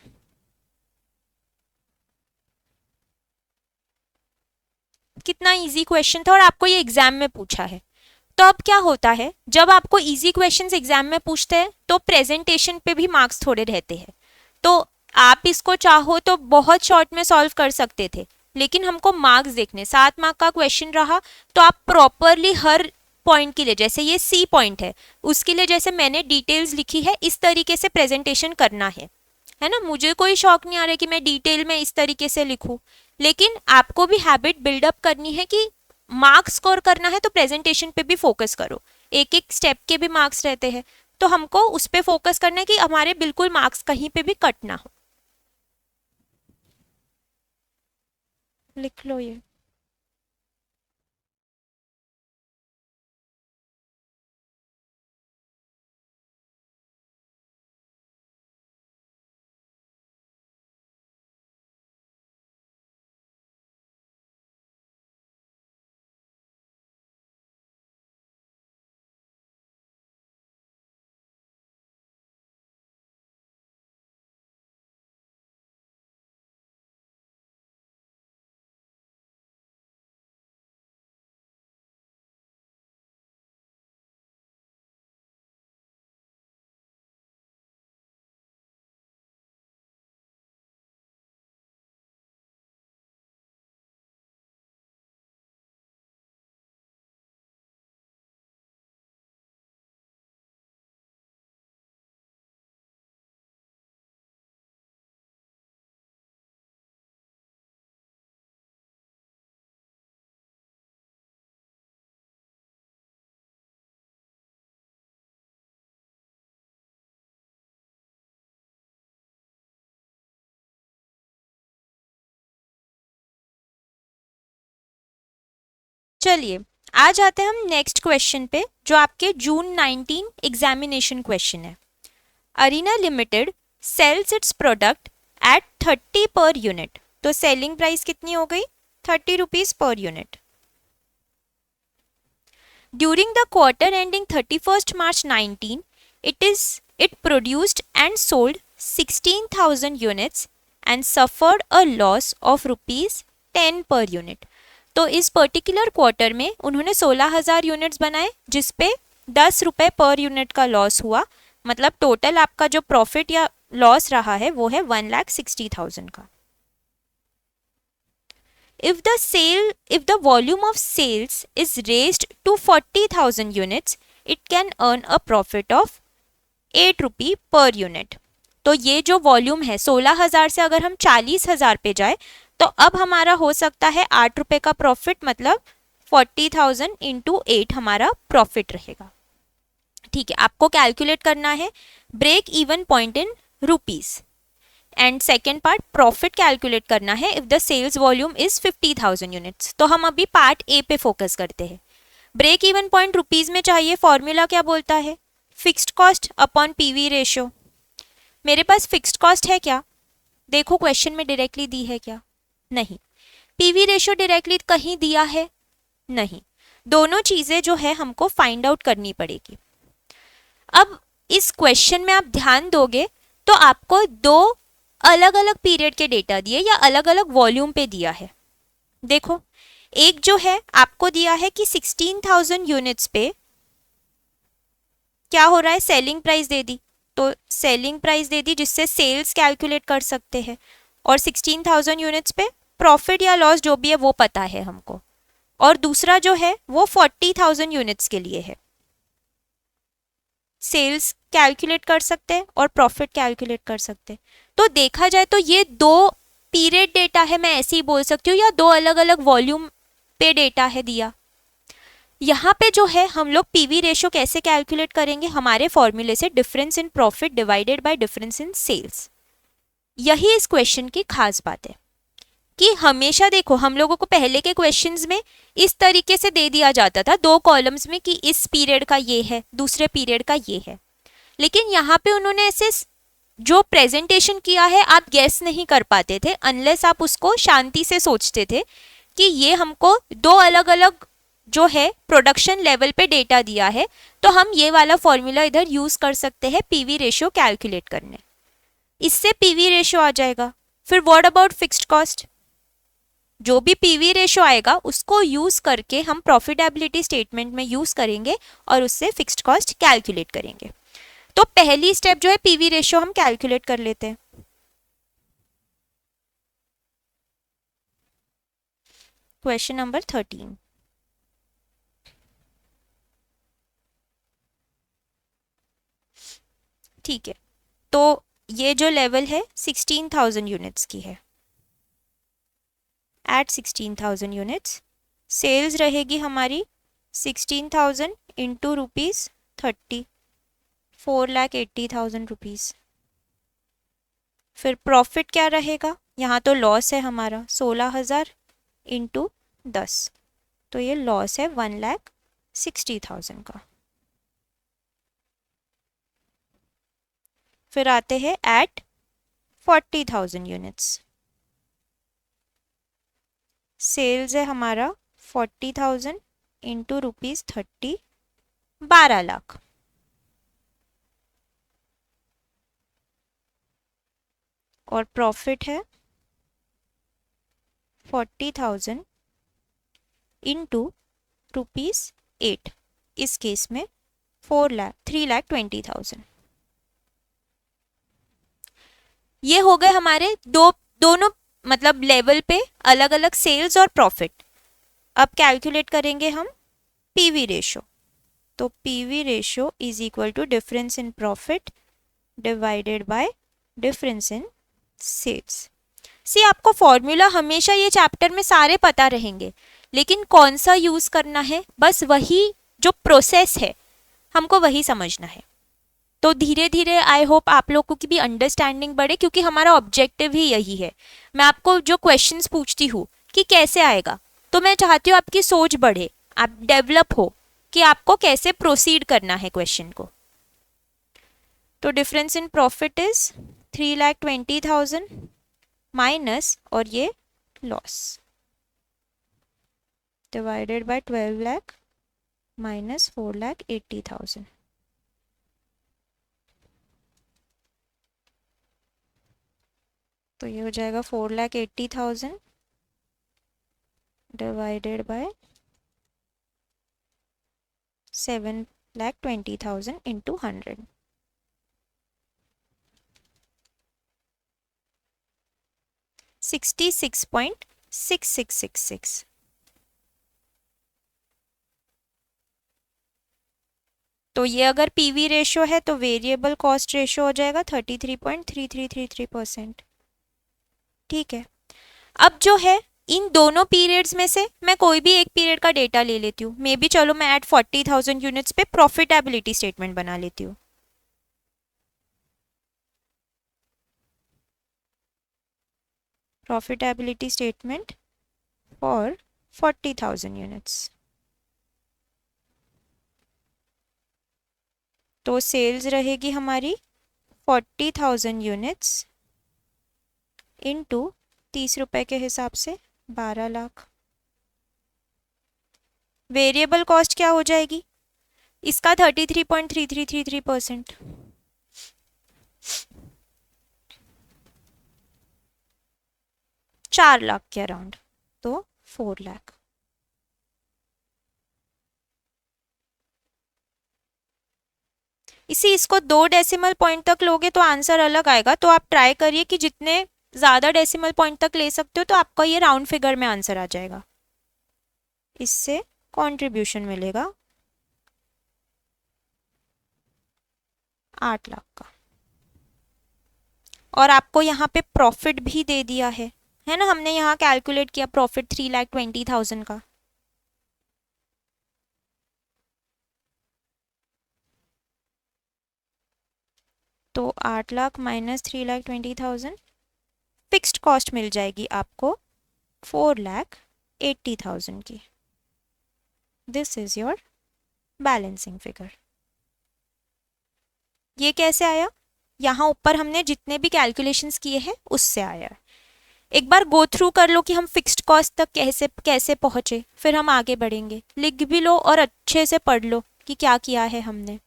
कितना इजी क्वेश्चन था और आपको ये एग्जाम में पूछा है। तो अब क्या होता है, जब आपको इजी क्वेश्चंस एग्जाम में पूछते हैं तो प्रेजेंटेशन पे भी मार्क्स थोड़े रहते हैं। तो आप इसको चाहो तो बहुत शॉर्ट में सॉल्व कर सकते थे, लेकिन हमको मार्क्स देखने, 7 मार्क का क्वेश्चन रहा तो आप प्रॉपरली हर पॉइंट के लिए, जैसे ये सी पॉइंट है उसके लिए जैसे मैंने डिटेल्स लिखी है इस तरीके से प्रेजेंटेशन करना है ना। मुझे कोई शौक नहीं आ रहा है कि मैं डिटेल में इस तरीके से लिखूं, लेकिन आपको भी हैबिट बिल्डअप करनी है कि मार्क्स स्कोर करना है तो प्रेजेंटेशन पे भी फोकस करो। एक एक स्टेप के भी मार्क्स रहते हैं, तो हमको उस पे फोकस करना है कि हमारे बिल्कुल मार्क्स कहीं पे भी कट ना हो। लिख लो ये। चलिए आ जाते हैं हम नेक्स्ट क्वेश्चन पे, जो आपके जून 19 एग्जामिनेशन क्वेश्चन है। Arena limited sales its product at 30 per unit, तो सेलिंग प्राइस कितनी हो गई, 30 rupees per unit. During the quarter ending 31st March 19, it produced and sold 16,000 units and suffered a loss of ₹10 per unit। तो इस particular quarter में उन्होंने 16,000 units बनाए जिसपे 10 रुपए पर यूनिट का लॉस हुआ, मतलब टोटल आपका जो प्रॉफिट या लॉस रहा है वो है 1,60,000 का। If the volume of sales is raised to 40,000 units, it can earn a profit of 8 रुपी पर यूनिट। तो ये जो वॉल्यूम है 16,000 से अगर हम 40,000 पे जाए तो अब हमारा हो सकता है 8 रुपए का प्रॉफिट, मतलब 40,000 इंटू 8 हमारा प्रॉफिट रहेगा। ठीक है, आपको कैलकुलेट करना है break even point in rupees, and second part profit calculate करना है if the sales volume is 50,000 units. तो हम अभी पार्ट ए पे फोकस करते हैं। ब्रेक इवन पॉइंट रुपीज में चाहिए, फॉर्मूला क्या बोलता है, fixed cost upon PV ratio. मेरे पास फिक्स्ड कॉस्ट है क्या, देखो क्वेश्चन में डायरेक्टली दी है क्या, नहीं। पीवी रेशियो डायरेक्टली कहीं दिया है, नहीं। दोनों चीजें जो है हमको फाइंड आउट करनी पड़ेगी। अब इस क्वेश्चन में आप ध्यान दोगे तो आपको दो अलग अलग पीरियड के डेटा दिए या अलग अलग वॉल्यूम पे दिया है। देखो एक जो है आपको दिया है कि 16,000 यूनिट्स पे क्या हो रहा है, सेलिंग प्राइस दे दी, तो सेलिंग प्राइस दे दी जिससे सेल्स कैलकुलेट कर सकते हैं, और 16,000 यूनिट्स पे प्रॉफिट या लॉस जो भी है वो पता है हमको, और दूसरा जो है वो 40,000 यूनिट्स के लिए है, सेल्स कैलकुलेट कर सकते हैं और प्रॉफिट कैलकुलेट कर सकते हैं। तो देखा जाए तो ये दो पीरियड डेटा है, मैं ऐसे ही बोल सकती हूँ, या दो अलग अलग वॉल्यूम पे डेटा है दिया। यहाँ पे जो है हम लोग पीवी रेशियो कैसे कैलकुलेट करेंगे, हमारे फॉर्मूले से difference in profit divided by difference in sales. यही इस क्वेश्चन की खास बात है कि हमेशा देखो हम लोगों को पहले के क्वेश्चंस में इस तरीके से दे दिया जाता था दो कॉलम्स में कि इस पीरियड का ये है, दूसरे पीरियड का ये है, लेकिन यहाँ पे उन्होंने ऐसे जो प्रेजेंटेशन किया है आप गैस नहीं कर पाते थे अनलेस आप उसको शांति से सोचते थे कि ये हमको दो अलग अलग जो है प्रोडक्शन लेवल पे डेटा दिया है, तो हम ये वाला फॉर्मूला इधर यूज कर सकते हैं पीवी रेशियो कैलकुलेट करने, इससे पीवी रेशियो आ जाएगा। फिर व्हाट अबाउट फिक्स्ड कॉस्ट, जो भी पीवी रेशियो आएगा उसको यूज करके हम प्रॉफिटेबिलिटी स्टेटमेंट में यूज करेंगे और उससे फिक्स्ड कॉस्ट कैलकुलेट करेंगे। तो पहली स्टेप जो है पीवी रेशियो हम कैलकुलेट कर लेते हैं। क्वेश्चन नंबर 13, ठीक है, तो ये जो लेवल है 16,000 यूनिट्स की है। एट 16,000 यूनिट्स सेल्स रहेगी हमारी 16,000 इंटू ₹30, 4,80,000 रुपीज़। फिर प्रॉफिट क्या रहेगा, यहाँ तो लॉस है हमारा 16,000 इंटू 10, तो ये लॉस है 1,60,000 का। फिर आते हैं एट 40,000 यूनिट्स, सेल्स है हमारा 40,000 इंटू ₹30, 12 लाख। और प्रॉफिट है 40,000 इंटू ₹8, इस केस में 3,20,000। ये हो गए हमारे दोनों मतलब लेवल पे अलग अलग सेल्स और प्रॉफिट। अब कैलकुलेट करेंगे हम पीवी रेशियो, तो PV ratio is equal to difference in profit divided by difference in sales. See आपको फॉर्मूला हमेशा ये चैप्टर में सारे पता रहेंगे, लेकिन कौन सा यूज करना है, बस वही जो प्रोसेस है हमको वही समझना है। तो धीरे धीरे आई होप आप लोगों की भी अंडरस्टैंडिंग बढ़े, क्योंकि हमारा ऑब्जेक्टिव ही यही है। मैं आपको जो क्वेश्चंस पूछती हूँ कि कैसे आएगा, तो मैं चाहती हूँ आपकी सोच बढ़े, आप डेवलप हो कि आपको कैसे प्रोसीड करना है क्वेश्चन को। तो difference in profit is 3,20,000 minus और ये loss divided by 12 lakh minus 4,80,000। तो ये हो जाएगा 4,80,000 डिवाइडेड बाय 7,20,000 इंटू 100। $66.6666। तो ये अगर पीवी रेशियो है तो वेरिएबल कॉस्ट रेशियो हो जाएगा 33.3333%। ठीक है, अब जो है इन दोनों पीरियड्स में से मैं कोई भी एक पीरियड का डेटा ले लेती हूँ। मे बी चलो मैं एट 40,000 यूनिट्स पे प्रॉफिटेबिलिटी स्टेटमेंट बना लेती हूँ। Profitability statement for 40,000 units. तो सेल्स रहेगी हमारी 40,000 यूनिट्स इंटू 30 रुपए के हिसाब से 12 लाख। वेरिएबल कॉस्ट क्या हो जाएगी इसका 33.3333%। 4 लाख के अराउंड, तो 4 लाख। इसको 2 डेसिमल पॉइंट तक लोगे तो आंसर अलग आएगा, तो आप ट्राई करिए कि जितने ज़्यादा डेसिमल पॉइंट तक ले सकते हो तो आपका ये राउंड फिगर में आंसर आ जाएगा। इससे कंट्रीब्यूशन मिलेगा 8 लाख का। और आपको यहाँ पे प्रॉफिट भी दे दिया है है ना, हमने यहाँ कैलकुलेट किया प्रॉफिट 3,20,000 का। तो 8 लाख माइनस 3,20,000, फिक्स्ड कॉस्ट मिल जाएगी आपको 4,80,000 की। This is your balancing figure. ये कैसे आया? यहाँ ऊपर हमने जितने भी कैलकुलेशंस किए हैं उससे आया। एक बार गो थ्रू कर लो कि हम फिक्स्ड कॉस्ट तक कैसे कैसे पहुंचे, फिर हम आगे बढ़ेंगे। लिख भी लो और अच्छे से पढ़ लो कि क्या किया है हमने।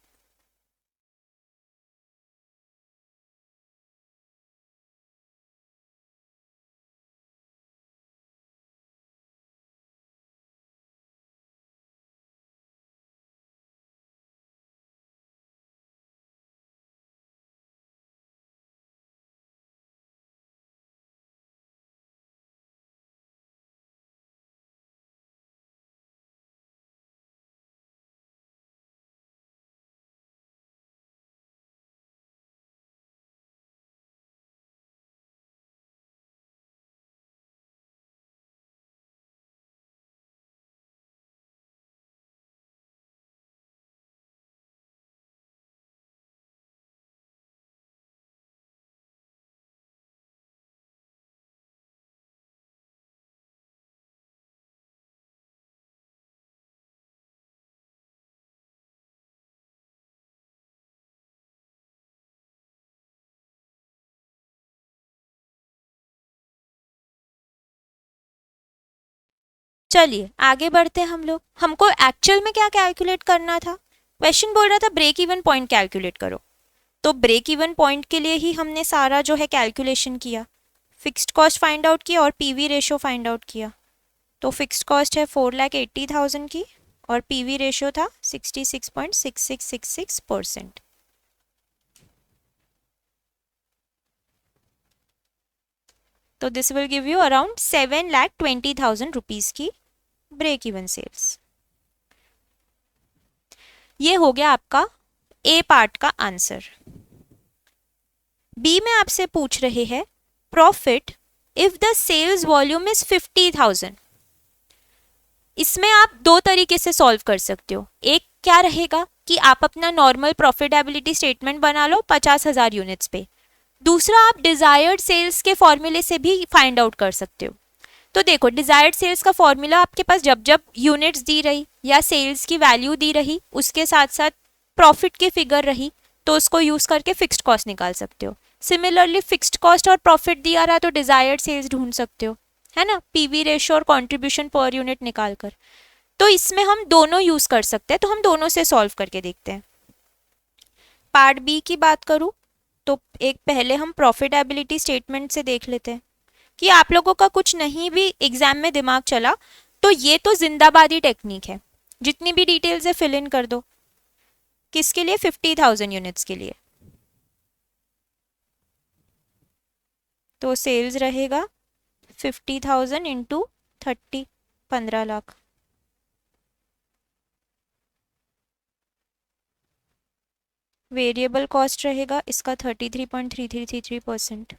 चलिए आगे बढ़ते हैं हम लोग। हमको एक्चुअल में क्या कैलकुलेट करना था? क्वेश्चन बोल रहा था ब्रेक इवन पॉइंट कैलकुलेट करो। तो ब्रेक इवन पॉइंट के लिए ही हमने सारा जो है कैलकुलेशन किया, फिक्स्ड कॉस्ट फाइंड आउट किया और पीवी रेशो फाइंड आउट किया। तो फिक्स्ड कॉस्ट है 4,80,000 की और पीवी रेशो था 66.6666%। तो this will give you around 7,20,000 rupees की ब्रेक इवन सेल्स। ये हो गया आपका ए पार्ट का आंसर। बी में आपसे पूछ रहे हैं profit if the sales volume is 50,000। इसमें आप दो तरीके से सॉल्व कर सकते हो। एक क्या रहेगा कि आप अपना नॉर्मल प्रॉफिटेबिलिटी स्टेटमेंट बना लो 50,000 यूनिट्स पे। दूसरा, आप डिजायर्ड सेल्स के फॉर्मूले से भी फाइंड आउट कर सकते हो। तो देखो, डिजायर्ड सेल्स का फॉर्मूला आपके पास जब जब यूनिट्स दी रही या सेल्स की वैल्यू दी रही, उसके साथ साथ प्रॉफिट की फिगर रही, तो उसको यूज करके फिक्स्ड कॉस्ट निकाल सकते हो। सिमिलरली फिक्स्ड कॉस्ट और प्रॉफिट दिया रहा तो डिजायर्ड सेल्स ढूंढ सकते हो, है ना, पीवी रेशो और कंट्रीब्यूशन पर यूनिट निकाल कर। तो इसमें हम दोनों यूज कर सकते हैं, तो हम दोनों से सॉल्व करके देखते हैं। पार्ट बी की बात करूं तो एक पहले हम प्रॉफिटेबिलिटी स्टेटमेंट से देख लेते हैं कि आप लोगों का कुछ नहीं भी एग्जाम में दिमाग चला तो ये तो जिंदाबादी टेक्निक है, जितनी भी डिटेल्स है फिल इन कर दो। किसके लिए? 50,000 यूनिट्स के लिए। तो सेल्स रहेगा 50,000 इंटू 30, 15 लाख। वेरिएबल कॉस्ट रहेगा इसका 33.3333%,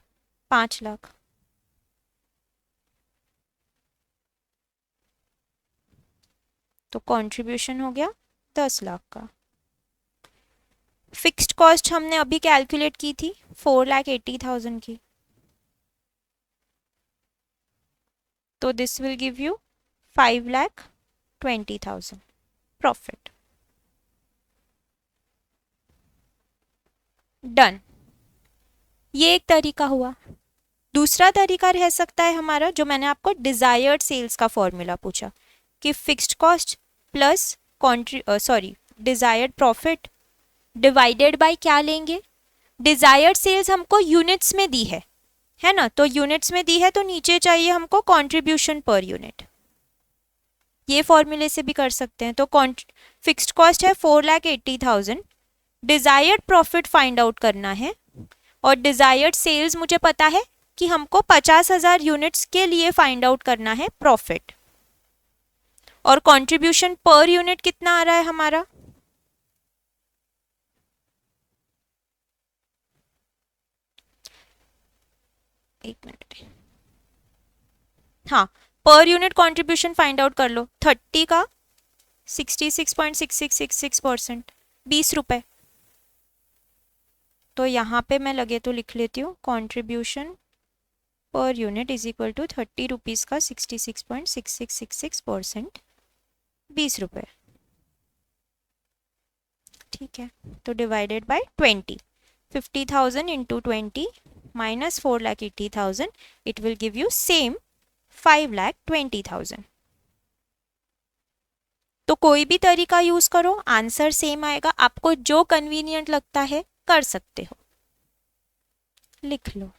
5 लाख। तो कंट्रीब्यूशन हो गया 10 लाख का। फिक्स्ड कॉस्ट हमने अभी कैलकुलेट की थी 4,80,000 की। तो this will give you 5,20,000 profit. Done. ये एक तरीका हुआ। दूसरा तरीका रह सकता है हमारा, जो मैंने आपको डिजायर्ड सेल्स का फॉर्मूला पूछा कि fixed cost plus desired profit divided bye क्या लेंगे? डिजायर्ड सेल्स हमको यूनिट्स में दी है ना, तो यूनिट्स में दी है तो नीचे चाहिए हमको कंट्रीब्यूशन पर यूनिट। ये फॉर्मूले से भी कर सकते हैं। तो फिक्स्ड कॉस्ट है 4,80,000, डिजायर्ड प्रॉफिट फाइंड आउट करना है और डिजायर्ड सेल्स मुझे पता है कि हमको 50,000 यूनिट्स के लिए फाइंड आउट करना है प्रॉफिट। और कंट्रीब्यूशन पर यूनिट कितना आ रहा है हमारा? एक मिनट, हाँ, per unit contribution find out कर लो। 30 का 66.6666%, 20 रुपए। तो यहाँ पे मैं लगे तो लिख लेती हूँ contribution per unit is equal to 30 rupees का 66.6666%, 20 रुपए। ठीक है, तो divided by 20, 50,000 into 20 minus 4,80,000, it will give you same 5,20,000। तो कोई भी तरीका यूज करो, आंसर सेम आएगा। आपको जो कन्वीनियंट लगता है कर सकते हो, लिख लो।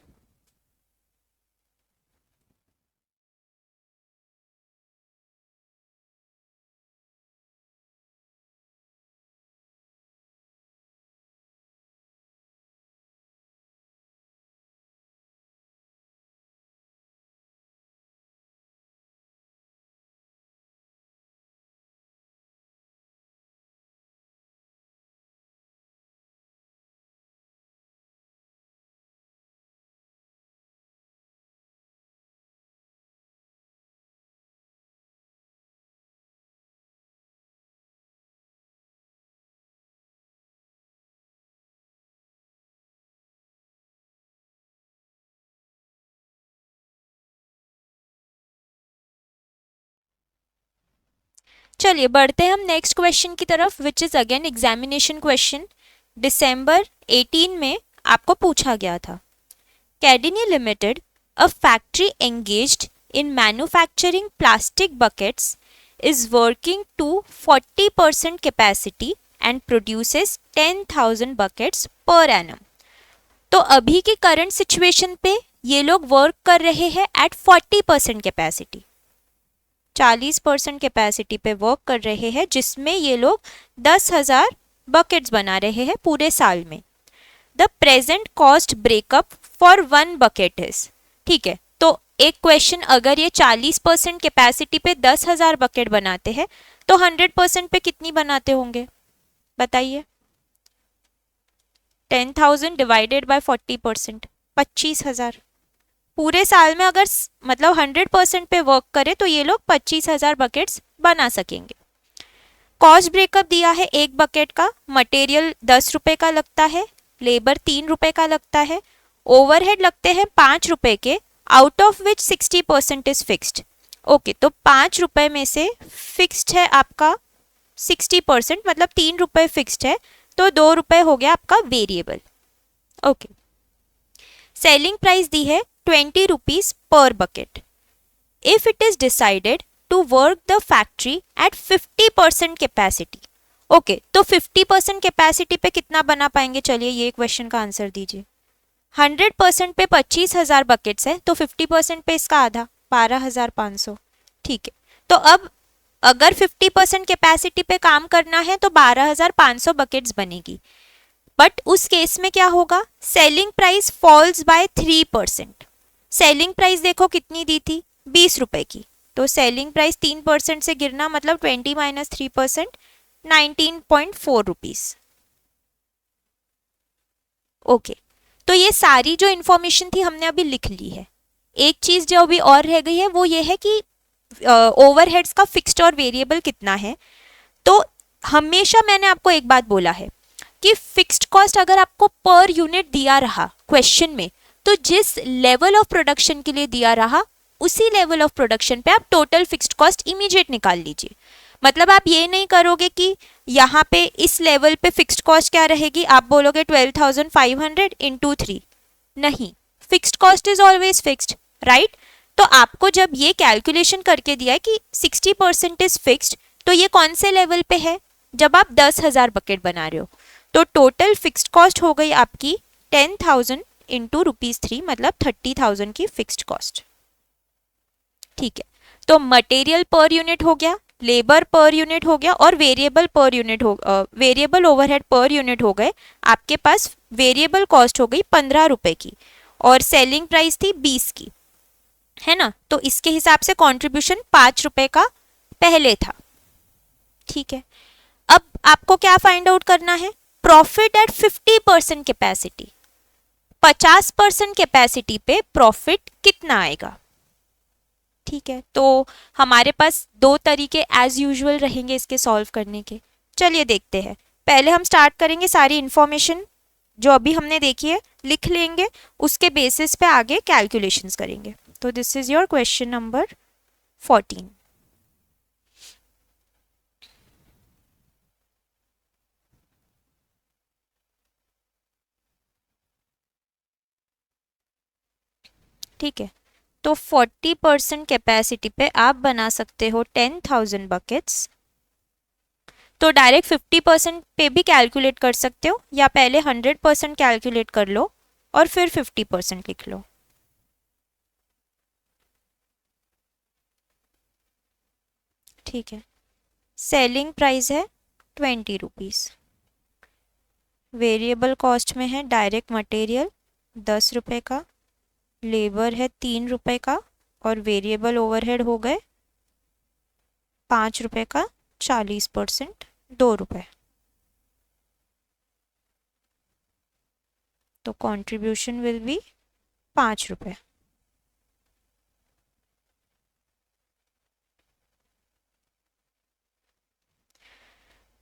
चलिए बढ़ते हैं हम नेक्स्ट क्वेश्चन की तरफ, which is again examination question. दिसंबर 18 में आपको पूछा गया था, Kadini limited, a factory engaged in manufacturing plastic buckets, is working to 40% capacity and produces 10,000 buckets per annum. तो अभी की करंट सिचुएशन पे ये लोग वर्क कर रहे हैं एट 40% कैपेसिटी, 40% कैपेसिटी पे वर्क कर रहे हैं, जिसमें ये लोग 10,000 बकेट्स बना रहे हैं पूरे साल में। The present cost breakup for 1 bucket is, ठीक है। तो एक क्वेश्चन, अगर ये 40% कैपेसिटी पे 10,000 बकेट बनाते हैं तो 100% पे कितनी बनाते होंगे बताइए। 10,000 डिवाइडेड बाय 40%, 25,000। पूरे साल में अगर मतलब 100% पे वर्क करे तो ये लोग 25,000 बकेट्स बना सकेंगे। कॉस्ट ब्रेकअप दिया है एक बकेट का, मटेरियल 10 रुपए का लगता है, लेबर 3 रुपए का लगता है, ओवरहेड लगते हैं 5 रुपए के, out of which 60% is fixed. Okay, तो 5 रुपए में से फिक्स्ड है आपका 60%, मतलब 3 रुपए फिक्स्ड है, तो 2 रुपए हो गया आपका वेरिएबल। ओके, सेलिंग प्राइस दी है 20 रुपीज per bucket. If it is decided to work the factory at 50% capacity. Okay, तो 50% कैपेसिटी पे कितना बना पाएंगे, चलिए ये क्वेश्चन का आंसर दीजिए। 100% पे 25,000 बकेट्स है, तो 50% पे इसका आधा 12,500। ठीक है, तो अब अगर 50% कैपेसिटी पे काम करना है तो 12,500 बकेट्स बनेगी। बट उस केस में क्या होगा, selling price falls by 3%। Selling price देखो कितनी दी थी, 20 रुपए की, तो सेलिंग प्राइस 3% से गिरना मतलब 20 माइनस 3%, 19.4 रुपीज। ओके, तो ये सारी जो इंफॉर्मेशन थी हमने अभी लिख ली है। एक चीज जो अभी और रह गई है वो ये है कि ओवरहेड्स का फिक्स्ड और वेरिएबल कितना है। तो हमेशा मैंने आपको एक बात बोला है कि फिक्स्ड कॉस्ट अगर आपको पर यूनिट दिया रहा क्वेश्चन में, तो जिस लेवल ऑफ प्रोडक्शन के लिए दिया रहा उसी लेवल ऑफ प्रोडक्शन पे आप टोटल फिक्स्ड कॉस्ट इमीडिएट निकाल लीजिए। मतलब आप ये नहीं करोगे कि यहाँ पे इस लेवल पे फिक्स्ड कॉस्ट क्या रहेगी, आप बोलोगे 12,500 इंटू 3, नहीं, fixed cost is always fixed, right. तो आपको जब ये कैलकुलेशन करके दिया है कि 60% इज फिक्स्ड, तो ये कौन से लेवल पे है, जब आप 10,000 बकेट बना रहे हो। तो टोटल फिक्स्ड कॉस्ट हो गई आपकी 10,000 इंटू ₹3, मतलब 30,000 की फिक्स्ड कॉस्ट। ठीक है, तो मटेरियल पर यूनिट हो गया, लेबर पर यूनिट हो गया, और वेरिएबल पर यूनिट हो वेरिएबल ओवरहेड पर यूनिट हो गए। आपके पास वेरिएबल कॉस्ट हो गई 15 रुपए की और सेलिंग प्राइस थी 20 की, है ना। तो इसके हिसाब से कंट्रीब्यूशन 5 रुपए का पहले था। ठीक है, अब आपको क्या फाइंड आउट करना है, प्रॉफिट एट 50% कैपेसिटी। 50% कैपेसिटी पे प्रॉफिट कितना आएगा, ठीक है, तो हमारे पास दो तरीके एज यूजुअल रहेंगे इसके सॉल्व करने के। चलिए देखते हैं। पहले हम स्टार्ट करेंगे, सारी इन्फॉर्मेशन जो अभी हमने देखी है लिख लेंगे, उसके बेसिस पे आगे कैलकुलेशंस करेंगे। तो this is your question number 14। ठीक है, तो 40% कैपेसिटी पे आप बना सकते हो 10,000 बकेट्स। तो डायरेक्ट 50% पे भी कैलकुलेट कर सकते हो, या पहले 100% कैलकुलेट कर लो और फिर 50% लिख लो। ठीक है, सेलिंग प्राइस है 20 रुपीज़, वेरिएबल कॉस्ट में है डायरेक्ट मटेरियल 10 रुपये का, लेबर है 3 रुपये का, और वेरिएबल ओवरहेड हो गए 5 रुपये का, 40% 2 रुपये। तो कंट्रीब्यूशन विल बी 5 रुपये।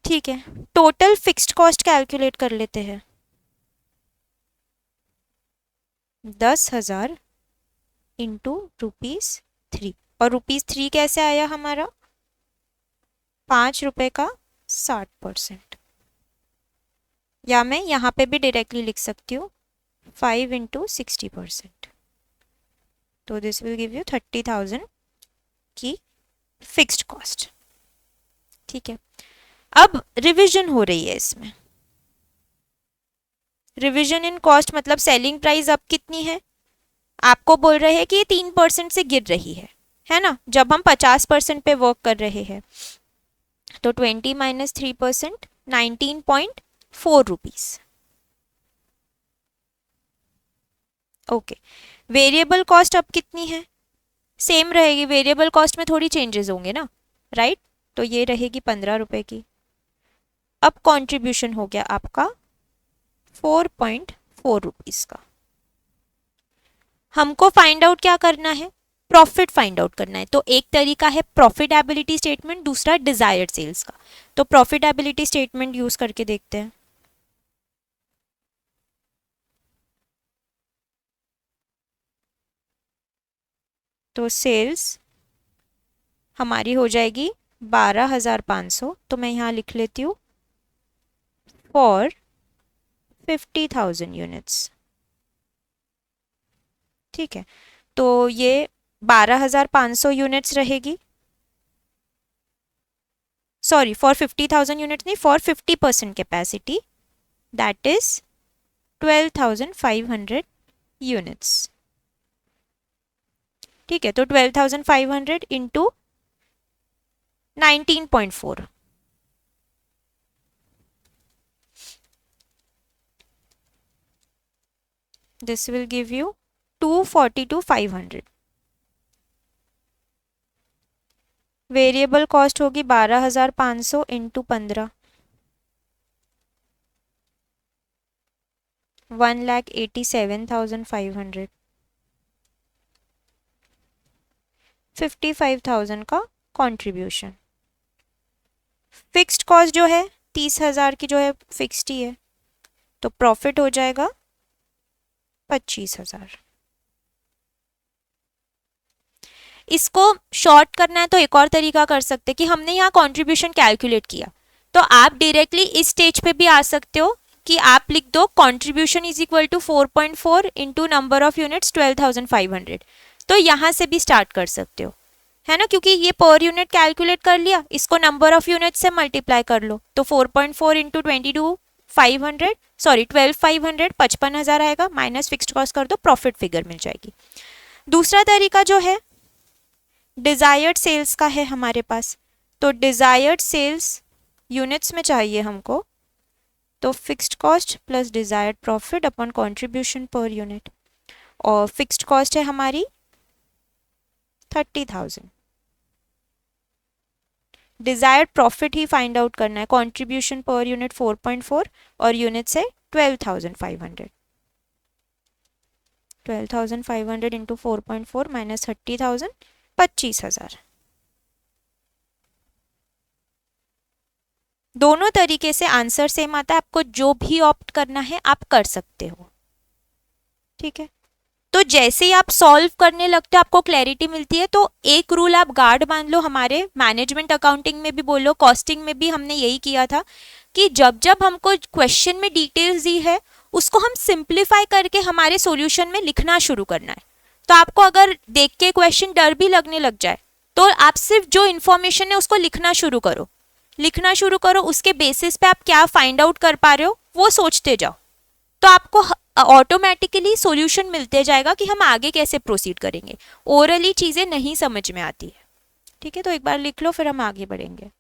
ठीक है, टोटल फिक्स्ड कॉस्ट कैलकुलेट कर लेते हैं। 10,000 इंटू ₹3, और ₹3 कैसे आया हमारा? 5 रुपये का 60%, या मैं यहाँ पे भी डायरेक्टली लिख सकती हूँ 5 इंटू 60%। तो दिस विल गिव यू 30,000 की फिक्स्ड कॉस्ट। ठीक है, अब रिवीजन हो रही है इसमें। रिवीजन इन कॉस्ट मतलब सेलिंग प्राइस अब कितनी है, आपको बोल रहे हैं कि ये 3% से गिर रही है ना। जब हम 50% पे वर्क कर रहे हैं तो 20 minus 3%, 19.4 rupees. Okay, variable cost अब कितनी है? सेम रहेगी, वेरिएबल कॉस्ट में थोड़ी चेंजेस होंगे ना, राइट। तो ये रहेगी 15 रुपए की। अब कंट्रीब्यूशन हो गया आपका 4.4 रुपीज का। हमको फाइंड आउट क्या करना है? प्रॉफिट फाइंड आउट करना है। तो एक तरीका है प्रॉफिटेबिलिटी स्टेटमेंट, दूसरा डिजायर्ड सेल्स का। तो प्रॉफिटेबिलिटी स्टेटमेंट यूज करके देखते हैं। तो सेल्स हमारी हो जाएगी 12,500। तो मैं यहाँ लिख लेती हूँ फॉर 50,000 यूनिट्स। ठीक है, तो ये 12,500 यूनिट्स रहेगी। सॉरी, फॉर 50,000 यूनिट्स नहीं, for 50% capacity, that is 12,500 units. ठीक है, तो 12,500 into 19.4, this will give you 242,500। Variable cost होगी 12,500 इंटू 15, 1,87,500। 55,000 का कंट्रीब्यूशन। फिक्स्ड कॉस्ट जो है 30,000 की जो है फिक्स्ड ही है, तो प्रॉफिट हो जाएगा 25,000। इसको शॉर्ट करना है तो एक और तरीका कर सकते हैं कि हमने यहाँ कंट्रीब्यूशन कैलकुलेट किया, तो आप डायरेक्टली इस स्टेज पे भी आ सकते हो कि आप लिख दो contribution is equal to 4.4 into number of units 12,500। तो यहाँ से भी स्टार्ट कर सकते हो, है ना, क्योंकि ये पर यूनिट कैलकुलेट कर लिया, इसको नंबर ऑफ यूनिट से मल्टीप्लाई कर लो। तो 4.4 इंटू 22,500, सॉरी 12,500, 55,000 आएगा, माइनस फिक्स्ड कॉस्ट कर दो, प्रॉफिट फिगर मिल जाएगी। दूसरा तरीका जो है डिजायर्ड सेल्स का है हमारे पास। तो डिजायर्ड सेल्स यूनिट्स में चाहिए हमको, तो fixed cost plus desired profit upon contribution per unit, और फिक्स्ड कॉस्ट है हमारी 30,000। डिजायर्ड प्रॉफिट ही फाइंड आउट करना है, कंट्रीब्यूशन पर यूनिट 4.4 और यूनिट है 12,500। 12,500 इंटू 4.4 माइनस 30,000, 25,000। दोनों तरीके से आंसर सेम आता है, आपको जो भी ऑप्ट करना है आप कर सकते हो, ठीक है। तो जैसे ही आप सॉल्व करने लगते हो आपको क्लैरिटी मिलती है, तो एक रूल आप गार्ड मान लो, हमारे मैनेजमेंट अकाउंटिंग में भी बोलो, कॉस्टिंग में भी हमने यही किया था कि जब जब हमको क्वेश्चन में डिटेल्स दी है उसको हम सिंप्लीफाई करके हमारे सॉल्यूशन में लिखना शुरू करना है। तो आपको अगर देख के क्वेश्चन डर भी लगने लग जाए तो आप सिर्फ जो इन्फॉर्मेशन है उसको लिखना शुरू करो, लिखना शुरू करो, उसके बेसिस पे आप क्या फाइंड आउट कर पा रहे हो वो सोचते जाओ, तो आपको ऑटोमेटिकली सॉल्यूशन मिलते जाएगा कि हम आगे कैसे प्रोसीड करेंगे। ओरली चीजें नहीं समझ में आती है, ठीक है। तो एक बार लिख लो फिर हम आगे बढ़ेंगे।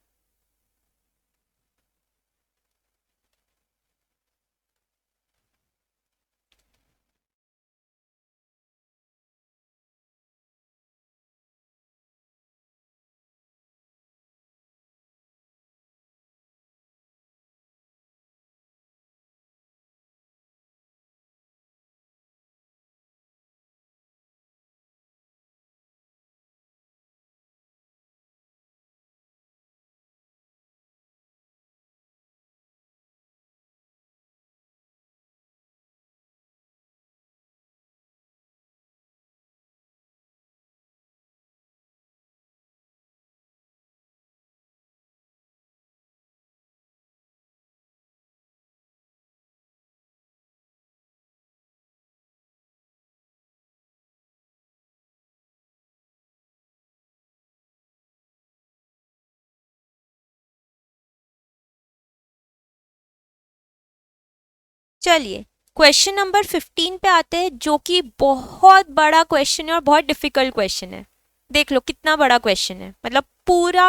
चलिए क्वेश्चन नंबर 15 पे आते हैं, जो कि बहुत बड़ा क्वेश्चन है और बहुत डिफिकल्ट क्वेश्चन है। देख लो कितना बड़ा क्वेश्चन है, मतलब पूरा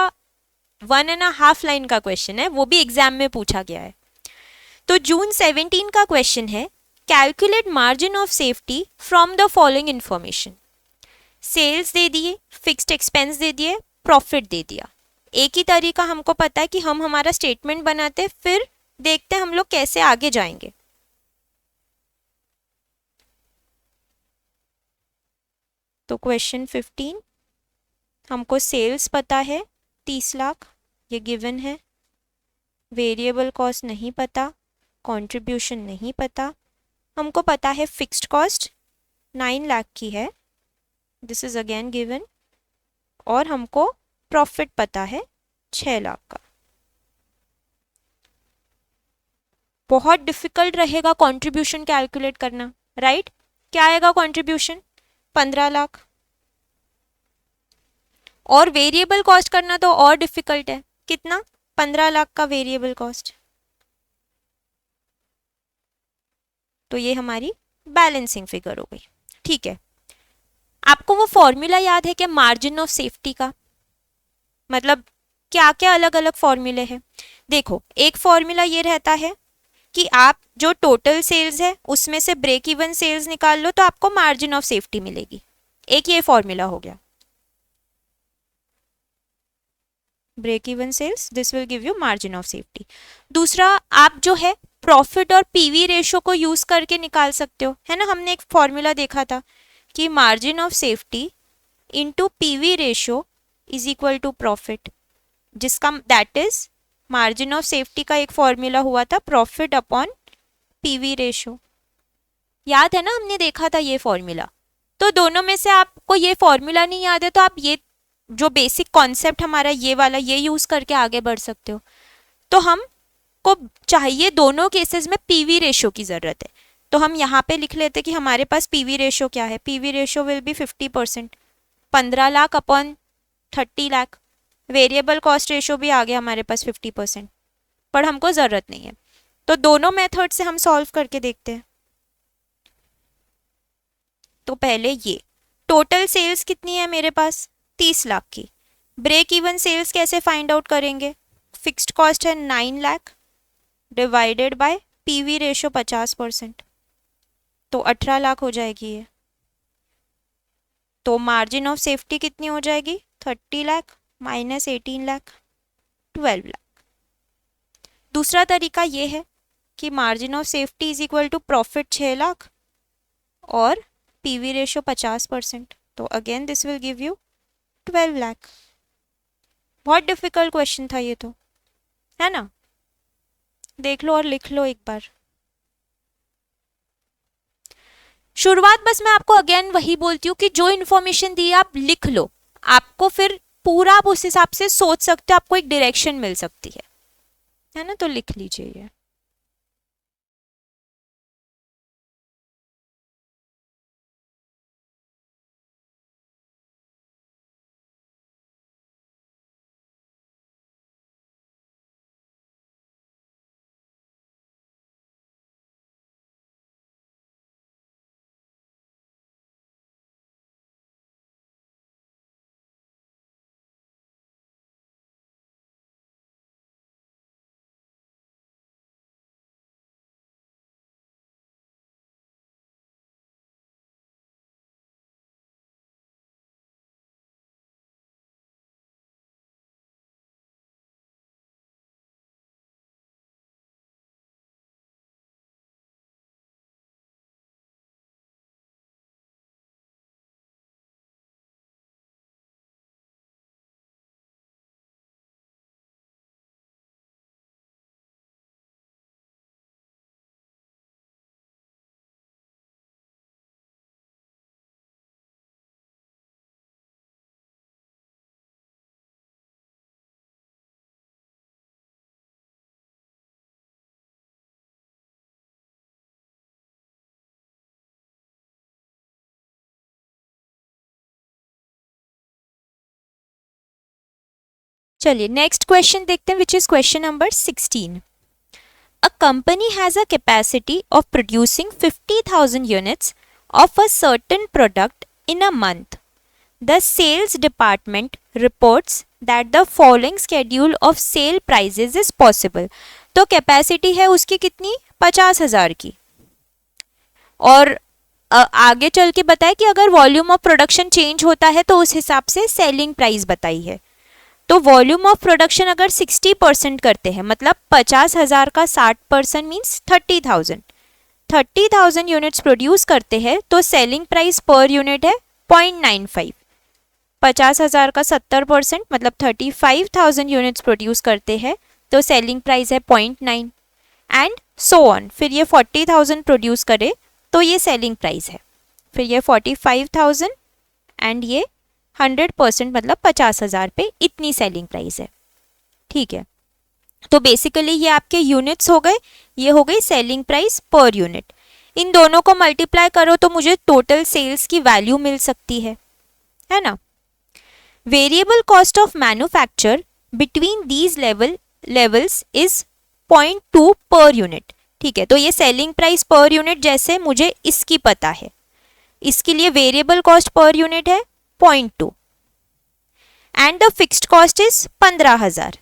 1.5 लाइन का क्वेश्चन है, वो भी एग्जाम में पूछा गया है। तो जून 17 का क्वेश्चन है, calculate margin of safety from the following information. Sales दे दिए, फिक्स्ड एक्सपेंस दे दिए, प्रॉफिट दे दिया। एक ही तरीका हमको पता है कि हम हमारा स्टेटमेंट बनाते, फिर देखते हैं हम लोग कैसे आगे जाएंगे। तो क्वेश्चन 15, हमको सेल्स पता है 30 लाख, ये गिवन है। वेरिएबल कॉस्ट नहीं पता, कंट्रीब्यूशन नहीं पता, हमको पता है फिक्स्ड कॉस्ट 9 लाख की है, दिस इज अगेन गिवन, और हमको प्रॉफिट पता है 6 लाख का। बहुत डिफिकल्ट रहेगा कंट्रीब्यूशन कैलकुलेट करना, राइट? क्या आएगा कंट्रीब्यूशन? 15 लाख। और वेरिएबल कॉस्ट करना तो और डिफिकल्ट है, कितना? 15 लाख का वेरिएबल कॉस्ट। तो ये हमारी बैलेंसिंग फिगर हो गई, ठीक है। आपको वो फॉर्मूला याद है क्या मार्जिन ऑफ सेफ्टी का? मतलब क्या क्या अलग अलग फॉर्मूले हैं? देखो, एक फॉर्मूला ये रहता है कि आप जो टोटल सेल्स है उसमें से ब्रेक इवन सेल्स निकाल लो तो आपको मार्जिन ऑफ सेफ्टी मिलेगी, एक ये फॉर्मूला हो गया। Break even sales, this will give you margin of safety. दूसरा, आप जो है प्रॉफिट और पीवी रेशो को यूज करके निकाल सकते हो, है ना। हमने एक फॉर्मूला देखा था कि margin of safety into PV ratio is equal to profit, जिसका that is margin of safety का एक फॉर्मूला हुआ था प्रॉफिट अपॉन पीवी रेशो। याद है ना, हमने देखा था ये फॉर्मूला। तो दोनों में से आपको ये फॉर्मूला नहीं याद है तो आप ये जो बेसिक कॉन्सेप्ट हमारा ये वाला ये यूज करके आगे बढ़ सकते हो। तो हमको चाहिए दोनों केसेस में पीवी रेशो की जरूरत है, तो हम यहाँ पे लिख लेते कि हमारे पास पीवी रेशो क्या है। PV ratio will be 50%, 15 lakh upon 30 lakh. Variable cost ratio भी आ गया हमारे पास 50%, पर हमको जरूरत नहीं है। तो दोनों मेथड से हम सॉल्व करके देखते हैं। तो पहले ये टोटल सेल्स कितनी है मेरे पास? 30 लाख की। ब्रेक इवन सेल्स कैसे फाइंड आउट करेंगे? फिक्स्ड कॉस्ट है 9 lakh divided by PV ratio 50%, तो 18 लाख हो जाएगी ये। तो मार्जिन ऑफ सेफ्टी कितनी हो जाएगी? 30 लाख माइनस 18 लाख, 12 लाख। दूसरा तरीका ये है कि margin of safety is equal to profit 6 lakh और पीवी रेशो 50%, तो again this will give you 12 lakh. बहुत डिफिकल्ट क्वेश्चन था ये तो, है ना? देख लो और लिख लो एक बार। शुरुआत बस मैं आपको अगेन वही बोलती हूँ कि जो इन्फॉर्मेशन दी आप लिख लो, आपको फिर पूरा आप उस हिसाब से सोच सकते हो, आपको एक डायरेक्शन मिल सकती है ना? तो लिख लीजिए ये। चलिए नेक्स्ट क्वेश्चन देखते हैं, which is question number 16। A company has a capacity of producing 50,000 units of a certain product in a month. The sales department reports that the following schedule of sale prices is possible. तो capacity है उसकी कितनी? 50,000 की। और आगे चल के बताए कि अगर वॉल्यूम ऑफ प्रोडक्शन चेंज होता है तो उस हिसाब से सेलिंग प्राइस बताई है। तो वॉल्यूम ऑफ प्रोडक्शन अगर 60% करते हैं, मतलब 50,000 का 60% मीन्स 30,000। 30,000 यूनिट्स प्रोड्यूस करते हैं तो सेलिंग प्राइस पर यूनिट है 0.95। 50,000 का 70% मतलब 35,000 यूनिट्स प्रोड्यूस करते हैं तो सेलिंग प्राइस है 0.9 एंड सो ऑन। फिर ये 40,000 प्रोड्यूस करे तो ये सेलिंग प्राइस है, फिर ये 45,000 एंड ये 100% मतलब 50,000 पे इतनी सेलिंग प्राइस है। ठीक है, तो बेसिकली ये आपके यूनिट्स हो गए, ये हो गई सेलिंग प्राइस पर यूनिट। इन दोनों को मल्टीप्लाई करो तो मुझे टोटल सेल्स की वैल्यू मिल सकती है ना? Variable cost of manufacture between these levels is 0.2 per unit. ठीक है, तो ये सेलिंग प्राइस पर यूनिट जैसे मुझे इसकी पता है, इसके लिए वेरिएबल कॉस्ट पर यूनिट है 0.2 and the fixed cost is 15,000.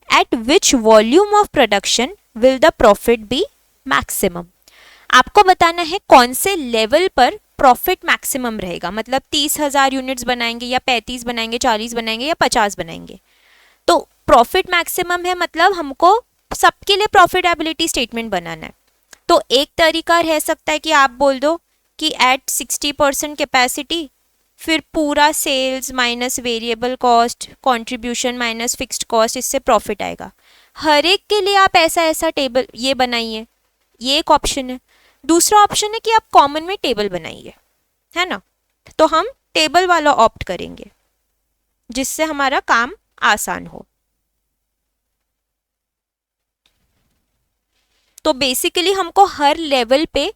At which volume of production will the profit be maximum? आपको बताना है कौन से लेवल पर प्रॉफिट मैक्सिमम रहेगा, मतलब 30,000 यूनिट्स बनाएंगे या 35 बनाएंगे, 40 बनाएंगे या 50 बनाएंगे। तो प्रॉफिट मैक्सिमम है मतलब हमको सबके लिए प्रॉफिटेबिलिटी स्टेटमेंट बनाना है। तो एक तरीका रह सकता है कि आप बोल दो कि एट 60% कैपेसिटी, फिर पूरा sales minus variable cost, contribution minus fixed cost, इससे प्रॉफिट आएगा। हर एक के लिए आप ऐसा टेबल ये बनाइए, ये एक ऑप्शन है। दूसरा ऑप्शन है कि आप कॉमन में टेबल बनाइए, है ना? तो हम टेबल वाला ऑप्ट करेंगे जिससे हमारा काम आसान हो। तो बेसिकली हमको हर लेवल पे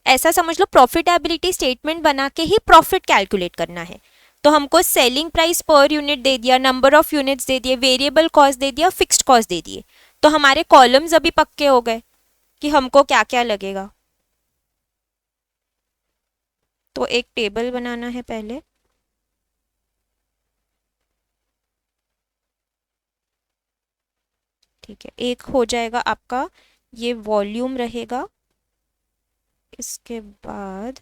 ऐसा समझ लो प्रॉफिटेबिलिटी स्टेटमेंट बना के ही प्रॉफिट कैलकुलेट करना है। तो हमको सेलिंग प्राइस पर यूनिट दे दिया, नंबर ऑफ यूनिट्स दे दिए, वेरिएबल कॉस्ट दे दिया, फिक्स्ड कॉस्ट दे दिए। तो हमारे कॉलम्स अभी पक्के हो गए कि हमको क्या क्या लगेगा। तो एक टेबल बनाना है पहले। ठीक है, एक हो जाएगा आपका ये वॉल्यूम रहेगा, इसके बाद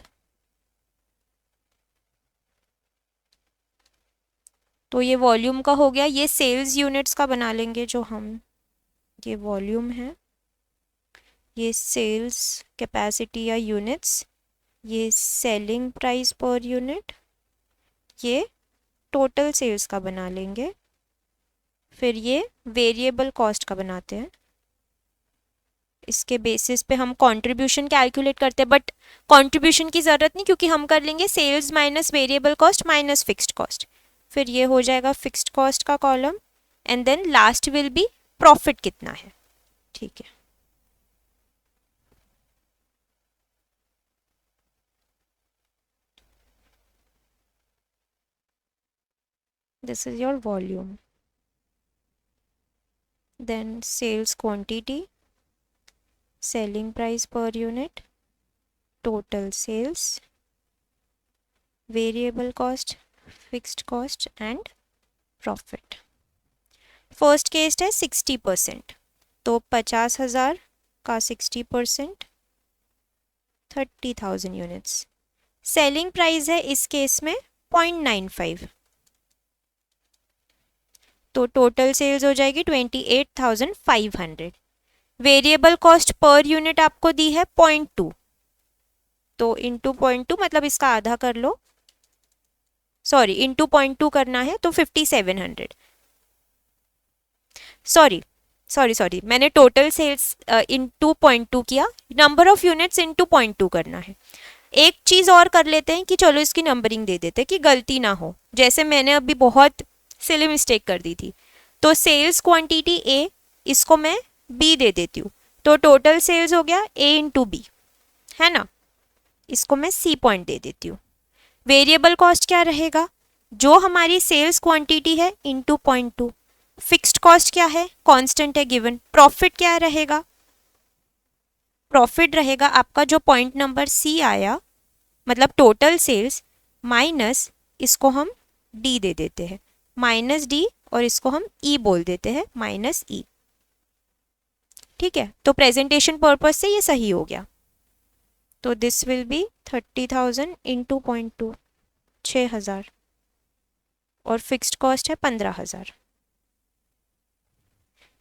तो ये वॉल्यूम का हो गया। ये सेल्स यूनिट्स का बना लेंगे जो हम, ये वॉल्यूम है, ये सेल्स कैपेसिटी या यूनिट्स, ये सेलिंग प्राइस पर यूनिट, ये टोटल सेल्स का बना लेंगे, फिर ये वेरिएबल कॉस्ट का बनाते हैं। इसके बेसिस पे हम कंट्रीब्यूशन कैलकुलेट करते हैं, बट कंट्रीब्यूशन की ज़रूरत नहीं क्योंकि हम कर लेंगे sales minus variable cost minus fixed cost. फिर ये हो जाएगा फिक्स्ड कॉस्ट का column and then last will be profit कितना है। ठीक है, this is your volume, then sales quantity, selling price per unit, total sales, variable cost, fixed cost and profit। First case है 60%, तो 50,000 का 60% 30,000 यूनिट्स। सेलिंग प्राइस है इस case में 0.95, तो टोटल सेल्स हो जाएगी 28,500। वेरिएबल कॉस्ट पर यूनिट आपको दी है 0.2, तो इंटू 0.2 मतलब इसका आधा कर लो, सॉरी इंटू 0.2 करना है तो 5700। सॉरी मैंने टोटल सेल्स इंटू 0.2 किया, नंबर ऑफ यूनिट्स इंटू 0.2 करना है। एक चीज़ और कर लेते हैं कि चलो इसकी नंबरिंग दे देते हैं कि गलती ना हो, जैसे मैंने अभी बहुत सिली मिस्टेक कर दी थी। तो सेल्स क्वांटिटी ए, इसको मैं बी दे देती हूँ, तो टोटल सेल्स हो गया ए इंटू बी, है ना। इसको मैं सी पॉइंट दे देती हूँ। वेरिएबल कॉस्ट क्या रहेगा, जो हमारी सेल्स क्वांटिटी है इंटू 0.2। फिक्स्ड कॉस्ट क्या है, कांस्टेंट है गिवन। प्रॉफिट क्या रहेगा, प्रॉफिट रहेगा आपका जो पॉइंट नंबर सी आया, मतलब टोटल सेल्स माइनस, इसको हम डी दे देते हैं, माइनस डी, और इसको हम ई बोल देते हैं, माइनस ई। ठीक है, तो प्रेजेंटेशन पर्पज से ये सही हो गया। तो दिस विल बी 30,000 इंटू 0.2, 6,000, और फिक्स्ड कॉस्ट है 15,000।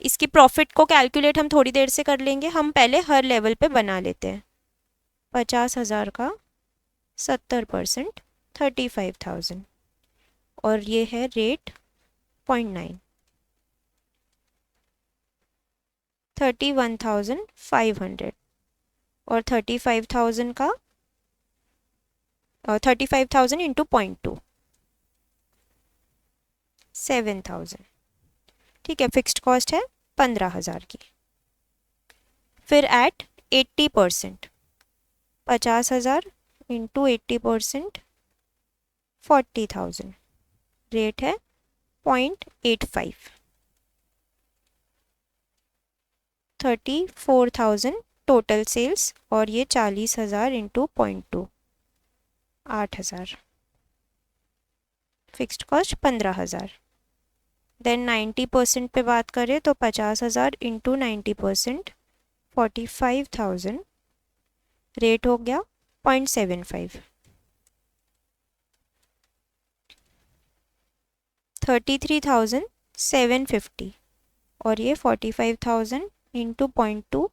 इसकी प्रॉफिट को कैलकुलेट हम थोड़ी देर से कर लेंगे, हम पहले हर लेवल पे बना लेते हैं। 50,000 का 70% 35,000, और ये है रेट 0.9, 31,500, और 35,000 का 35,000 इंटू 0.2 7,000। ठीक है, फिक्स्ड कॉस्ट है 15,000 की। फिर एट 80%, 50,000 इंटू 80% 40,000, रेट है 0.85, 34,000 टोटल सेल्स, और ये 40,000 इंटू 0.2 8,000, फिक्स्ड कॉस्ट 15,000। देन 90% पे बात करें तो 50,000 इंटू 90% 45,000, रेट हो गया 0.75, 33,750, और ये 45,000 इंटू 0.2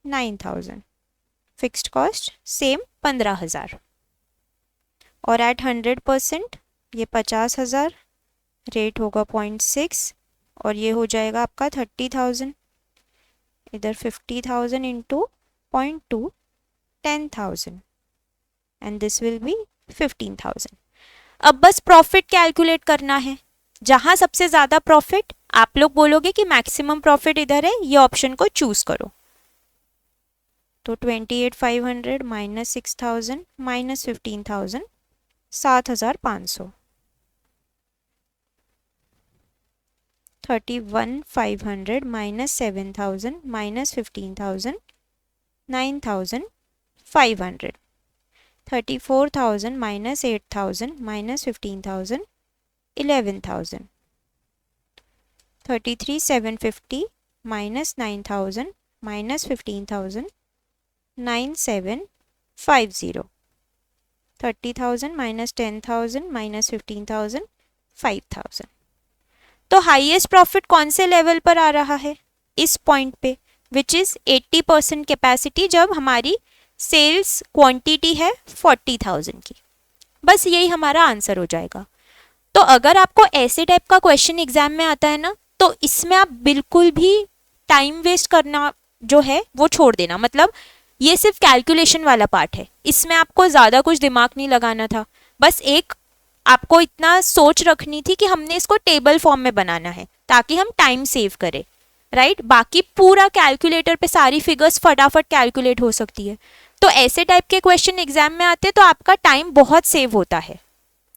9,000, फिक्स्ड कॉस्ट सेम 15,000, और एट 100% ये 50,000, रेट होगा 0.6, और ये हो जाएगा आपका 30,000, इधर 50,000 into 0.2 10,000, and this will B 15,000। अब बस प्रॉफिट कैलकुलेट करना है, जहां सबसे ज़्यादा प्रॉफिट, आप लोग बोलोगे कि मैक्सिमम प्रॉफिट इधर है, ये ऑप्शन को चूज करो। तो 28,500 minus 6,000 minus 15,000 7,500, 31,500 minus 7,000 minus 15,000 9,500, 34,000 minus 8,000 minus 15,000 11,000, 33,750 minus 9,000 minus 15,000 9,750, 30,000 minus 10,000 minus 15,000 5,000। तो हाईएस्ट प्रॉफिट कौन से लेवल पर आ रहा है, इस पॉइंट पे, विच इज 80% कैपेसिटी, जब हमारी सेल्स क्वांटिटी है 40,000 की। बस यही हमारा आंसर हो जाएगा। तो अगर आपको ऐसे टाइप का क्वेश्चन एग्जाम में आता है ना, तो इसमें आप बिल्कुल भी टाइम वेस्ट करना जो है वो छोड़ देना। मतलब ये सिर्फ कैलकुलेशन वाला पार्ट है, इसमें आपको ज़्यादा कुछ दिमाग नहीं लगाना था। बस एक आपको इतना सोच रखनी थी कि हमने इसको टेबल फॉर्म में बनाना है ताकि हम टाइम सेव करें, राइट। बाकी पूरा कैलकुलेटर पे सारी फिगर्स फटाफट कैलकुलेट हो सकती है। तो ऐसे टाइप के क्वेश्चन एग्जाम में आते हैं तो आपका टाइम बहुत सेव होता है।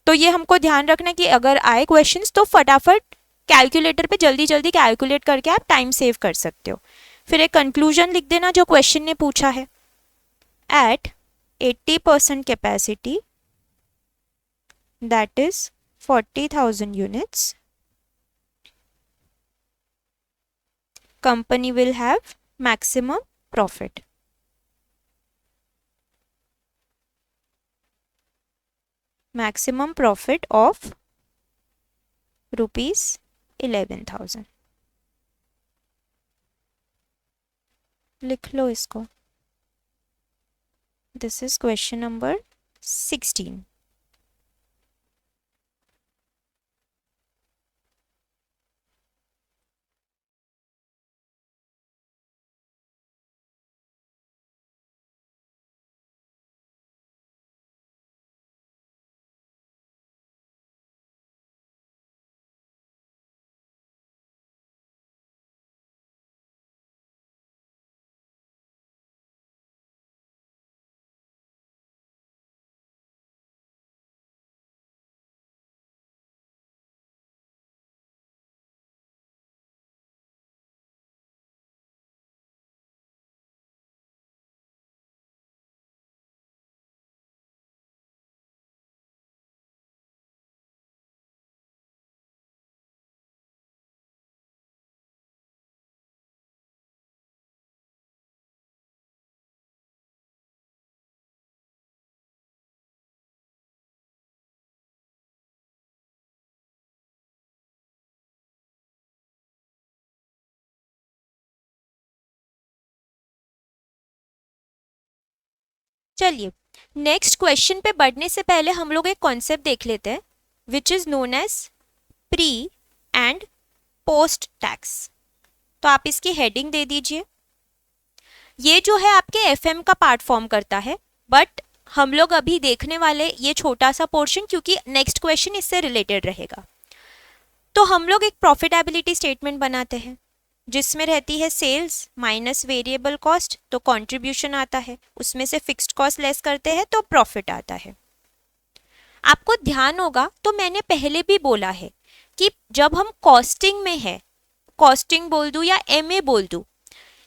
तो ये हमको ध्यान रखना कि अगर आए क्वेश्चंस तो फटाफट कैलकुलेटर पे जल्दी जल्दी कैलकुलेट करके आप टाइम सेव कर सकते हो। फिर एक कंक्लूजन लिख देना जो क्वेश्चन ने पूछा है। At 80% capacity that is 40,000 units, company will have maximum profit. Maximum profit of rupees 11,000. लिख लो इसको। This is question number 16. चलिए नेक्स्ट क्वेश्चन पे बढ़ने से पहले हम लोग एक कॉन्सेप्ट देख लेते हैं which is known as pre and post tax. तो आप इसकी हेडिंग दे दीजिए। ये जो है आपके एफएम का पार्ट फॉर्म करता है, बट हम लोग अभी देखने वाले ये छोटा सा पोर्शन क्योंकि नेक्स्ट क्वेश्चन इससे रिलेटेड रहेगा। तो हम लोग एक प्रॉफिटेबिलिटी स्टेटमेंट बनाते हैं जिसमें रहती है सेल्स माइनस वेरिएबल कॉस्ट, तो कंट्रीब्यूशन आता है, उसमें से फिक्स्ड कॉस्ट लेस करते हैं तो प्रॉफिट आता है। आपको ध्यान होगा तो मैंने पहले भी बोला है कि जब हम कॉस्टिंग में है, कॉस्टिंग बोल दूं या एमए बोल दूं,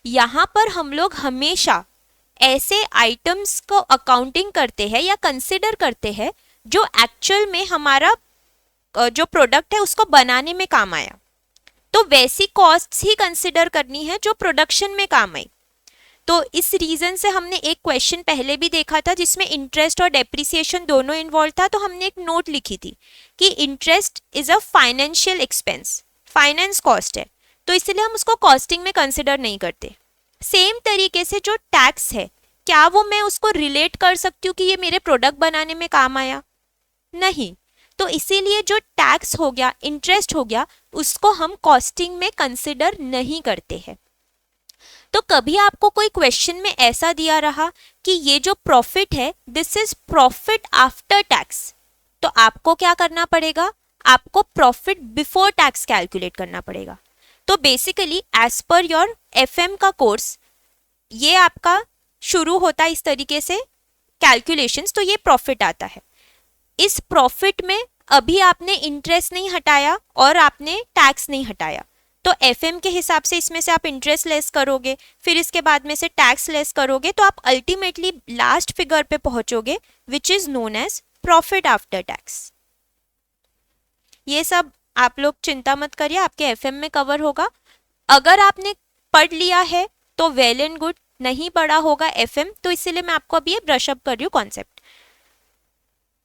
यहाँ पर हम लोग हमेशा ऐसे आइटम्स को अकाउंटिंग करते हैं या कंसिडर करते हैं जो एक्चुअल में हमारा जो प्रोडक्ट है उसको बनाने में काम आया। तो वैसी कॉस्ट्स ही कंसिडर करनी है जो प्रोडक्शन में काम आई। तो इस रीजन से हमने एक क्वेश्चन पहले भी देखा था जिसमें इंटरेस्ट और डेप्रिसिएशन दोनों इन्वॉल्व था। तो हमने एक नोट लिखी थी कि interest is a financial expense, finance cost है, तो इसलिए हम उसको कॉस्टिंग में कंसिडर नहीं करते। सेम तरीके से जो टैक्स है, क्या वो मैं उसको रिलेट कर सकती हूँ कि ये मेरे प्रोडक्ट बनाने में काम आया? नहीं। तो इसीलिए जो टैक्स हो गया, इंटरेस्ट हो गया, उसको हम कॉस्टिंग में कंसिडर नहीं करते हैं। तो कभी आपको कोई क्वेश्चन में ऐसा दिया रहा कि ये जो प्रॉफिट है this is profit after tax, तो आपको क्या करना पड़ेगा? आपको प्रॉफिट बिफोर टैक्स कैलकुलेट करना पड़ेगा। तो basically as per your FM का कोर्स ये आपका शुरू होता है इस तरीके से कैलकुलेशंस, तो ये प्रॉफिट आता है। इस प्रॉफिट में अभी आपने इंटरेस्ट नहीं हटाया और आपने टैक्स नहीं हटाया, तो एफएम के हिसाब से इसमें से आप इंटरेस्ट लेस करोगे, फिर इसके बाद में से टैक्स लेस करोगे, तो आप अल्टीमेटली लास्ट फिगर पे पहुंचोगे which is known as profit after tax. ये सब आप लोग चिंता मत करिए, आपके एफएम में कवर होगा। अगर आपने पढ़ लिया है तो वेल एंड गुड, नहीं पढ़ा होगा एफएम तो इसीलिए मैं आपको अभी ये ब्रश अप कर रही हूँ कॉन्सेप्ट।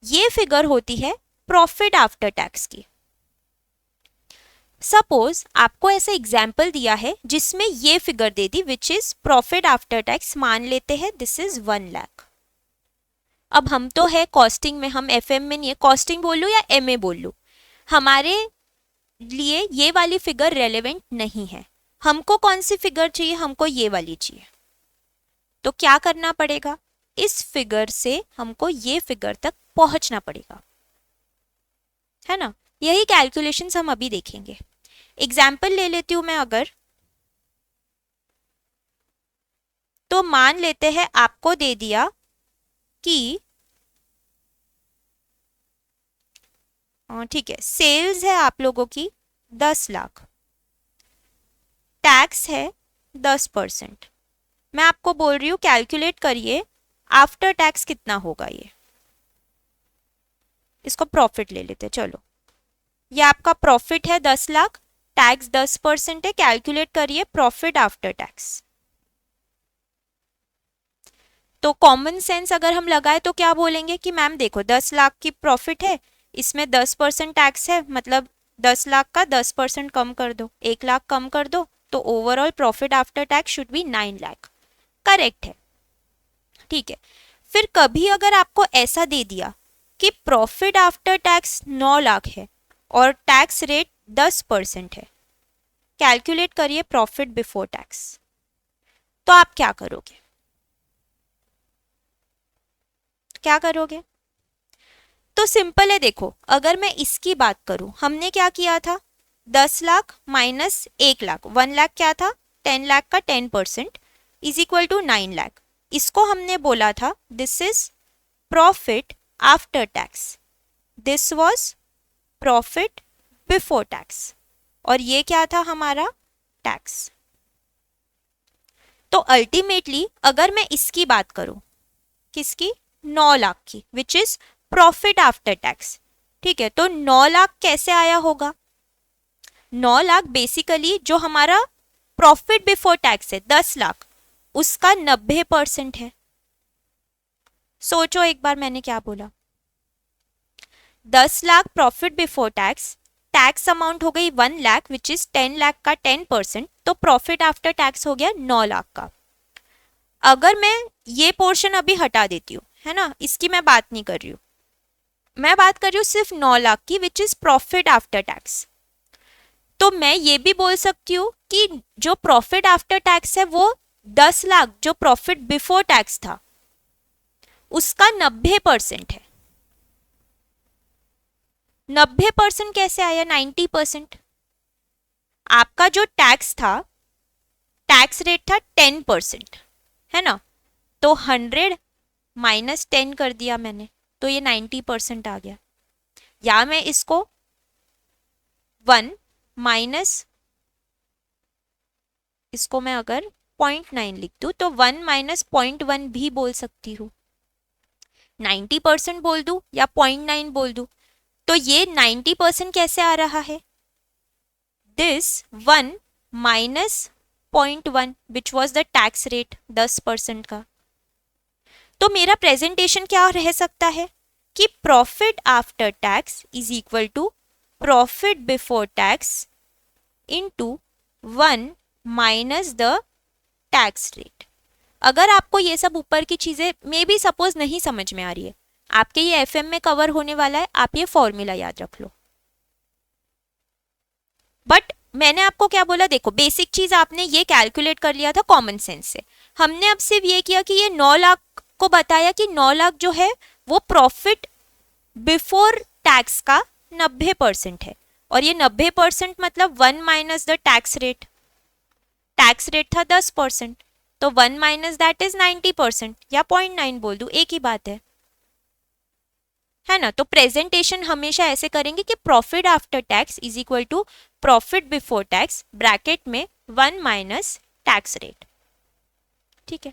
ये फिगर होती है प्रॉफिट आफ्टर टैक्स की। सपोज आपको ऐसा एग्जाम्पल दिया है जिसमें ये figure they the which is profit after tax, मान लेते हैं दिस इज 1 लाख। अब हम तो है कॉस्टिंग में, हम एफएम में नहीं है, कॉस्टिंग बोल लूँ या एमए बोल लूँ, हमारे लिए ये वाली फिगर रेलेवेंट नहीं है। हमको कौन सी फिगर चाहिए? हमको ये वाली चाहिए। तो क्या करना पड़ेगा? इस फिगर से हमको ये फिगर तक पहुंचना पड़ेगा, है ना। यही कैलकुलेशंस हम अभी देखेंगे। एग्जाम्पल ले लेती हूं मैं अगर, तो मान लेते हैं आपको दे दिया कि ठीक है, सेल्स है आप लोगों की 10 लाख, टैक्स है 10%। मैं आपको बोल रही हूँ कैलकुलेट करिए आफ्टर टैक्स कितना होगा। ये इसको प्रॉफिट ले लेते, चलो ये आपका प्रॉफिट है 10 लाख, टैक्स 10% है, कैलकुलेट करिए प्रॉफिट आफ्टर टैक्स। तो कॉमन सेंस अगर हम लगाए तो क्या बोलेंगे कि मैम देखो 10 लाख की प्रॉफिट है, इसमें 10% टैक्स है, मतलब 10 लाख का 10% कम कर दो, 1 लाख कम कर दो, तो overall profit after tax should be 9 lakh. Correct है, ठीक है। फिर कभी अगर आपको ऐसा दे दिया कि प्रॉफिट आफ्टर टैक्स 9 लाख है और टैक्स रेट 10% है, कैलकुलेट करिए प्रॉफिट बिफोर टैक्स, तो आप क्या करोगे? क्या करोगे? तो सिंपल है, देखो अगर मैं इसकी बात करूं, हमने क्या किया था, 10 लाख माइनस 1 लाख, 1 लाख क्या था, 10 लाख का 10% इज इक्वल टू 9 लाख। इसको हमने बोला था this is profit after tax, this was profit before tax, और ये क्या था हमारा टैक्स। तो अल्टीमेटली अगर मैं इसकी बात करूं, किसकी, 9 लाख की, which is profit after tax, ठीक है। तो 9 लाख कैसे आया होगा? 9 लाख बेसिकली जो हमारा प्रॉफिट बिफोर टैक्स है 10 लाख, उसका 90% है। सोचो एक बार मैंने क्या बोला, 10 lakh profit before tax, tax amount हो गई 1 लाख विच इज 10 लाख का 10%, तो प्रॉफिट आफ्टर टैक्स हो गया 9 लाख का। अगर मैं ये पोर्शन अभी हटा देती हूँ, है ना, इसकी मैं बात नहीं कर रही हूँ, मैं बात कर रही हूँ सिर्फ 9 लाख की which is profit after tax, तो मैं ये भी बोल सकती हूँ कि जो प्रॉफिट आफ्टर टैक्स है वो 10 लाख जो प्रॉफिट बिफोर टैक्स था उसका 90% है। 90% कैसे आया? 90%। आपका जो टैक्स था, टैक्स रेट था 10%, है ना, तो 100 माइनस 10 कर दिया मैंने, तो ये 90% आ गया। या मैं इसको 1 माइनस, इसको मैं अगर 0.9 लिख दूं तो 1 माइनस 0.1 भी बोल सकती हूँ, 90% बोल दूं या 0.9 बोल दूं, तो ये 90% कैसे आ रहा है? This 1 minus 0.1 which was the tax rate 10% का। तो मेरा प्रेजेंटेशन क्या रह सकता है कि profit after tax is equal to profit before tax into 1 minus the tax rate. अगर आपको ये सब ऊपर की चीजें मे बी सपोज नहीं समझ में आ रही है, आपके ये एफएम में कवर होने वाला है, आप ये फॉर्मूला याद रख लो। बट मैंने आपको क्या बोला, देखो बेसिक चीज आपने ये कैलकुलेट कर लिया था कॉमन सेंस से। हमने अब सिर्फ ये किया कि ये 9 लाख को बताया कि 9 लाख जो है वो प्रॉफिट बिफोर टैक्स का 90% है, और ये 90% मतलब 1 minus the tax rate, tax rate था 10%, तो 1 माइनस दैट इज 90% या 0.9 बोल दूं, एक ही बात है ना। तो प्रेजेंटेशन हमेशा ऐसे करेंगे कि profit after tax is equal to profit before tax bracket में 1 माइनस टैक्स रेट, ठीक है।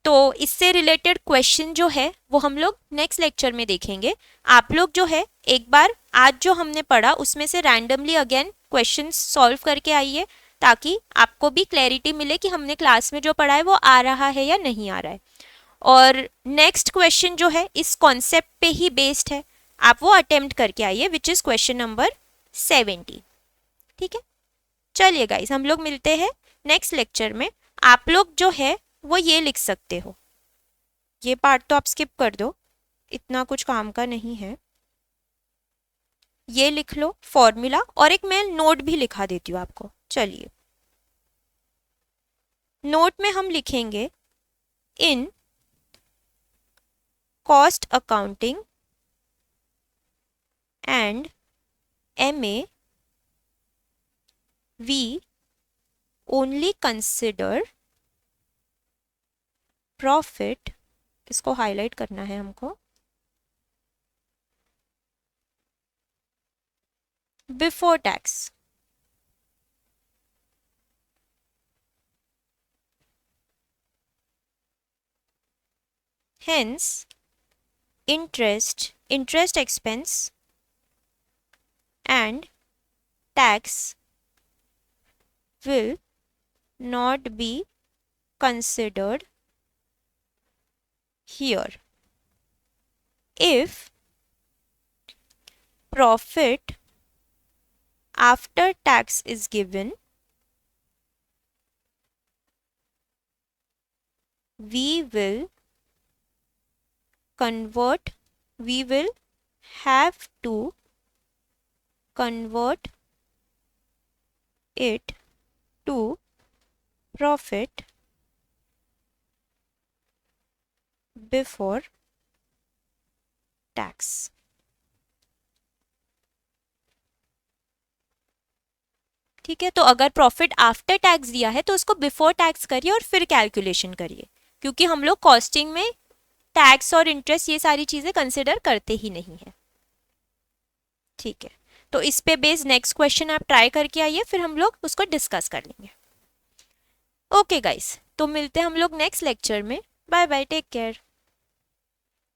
तो इससे रिलेटेड क्वेश्चन जो है वो हम लोग नेक्स्ट लेक्चर में देखेंगे। आप लोग जो है एक बार आज जो हमने पढ़ा उसमें से रैंडमली अगेन क्वेश्चन सॉल्व करके आइए, ताकि आपको भी क्लैरिटी मिले कि हमने क्लास में जो पढ़ा है वो आ रहा है या नहीं आ रहा है। और नेक्स्ट क्वेश्चन जो है इस कॉन्सेप्ट पे ही बेस्ड है, आप वो अटेम्प्ट करके आइए विच इज क्वेश्चन नंबर 70, ठीक है। चलिए गाइस, हम लोग मिलते हैं नेक्स्ट लेक्चर में। आप लोग जो है वो ये लिख सकते हो, ये पार्ट तो आप स्किप कर दो, इतना कुछ काम का नहीं है। ये लिख लो फॉर्मूला, और एक मैं नोट भी लिखा देती हूँ आपको। चलिए, नोट में हम लिखेंगे in cost accounting and MA we only consider profit, इसको हाईलाइट करना है हमको, before tax. Hence, interest expense and tax will not be considered here. If profit after tax is given, we will have to convert it to profit before tax. ठीक है, तो अगर profit after tax दिया है तो उसको before tax करिए और फिर कैलकुलेशन करिए, क्योंकि हम लोग कॉस्टिंग में टैक्स और इंटरेस्ट ये सारी चीजें कंसिडर करते ही नहीं है। ठीक है, तो इस पे बेस्ड नेक्स्ट क्वेश्चन आप ट्राई करके आइए, फिर हम लोग उसको डिस्कस कर लेंगे। ओके गाइस, तो मिलते हैं हम लोग नेक्स्ट लेक्चर में। Bye bye, take care.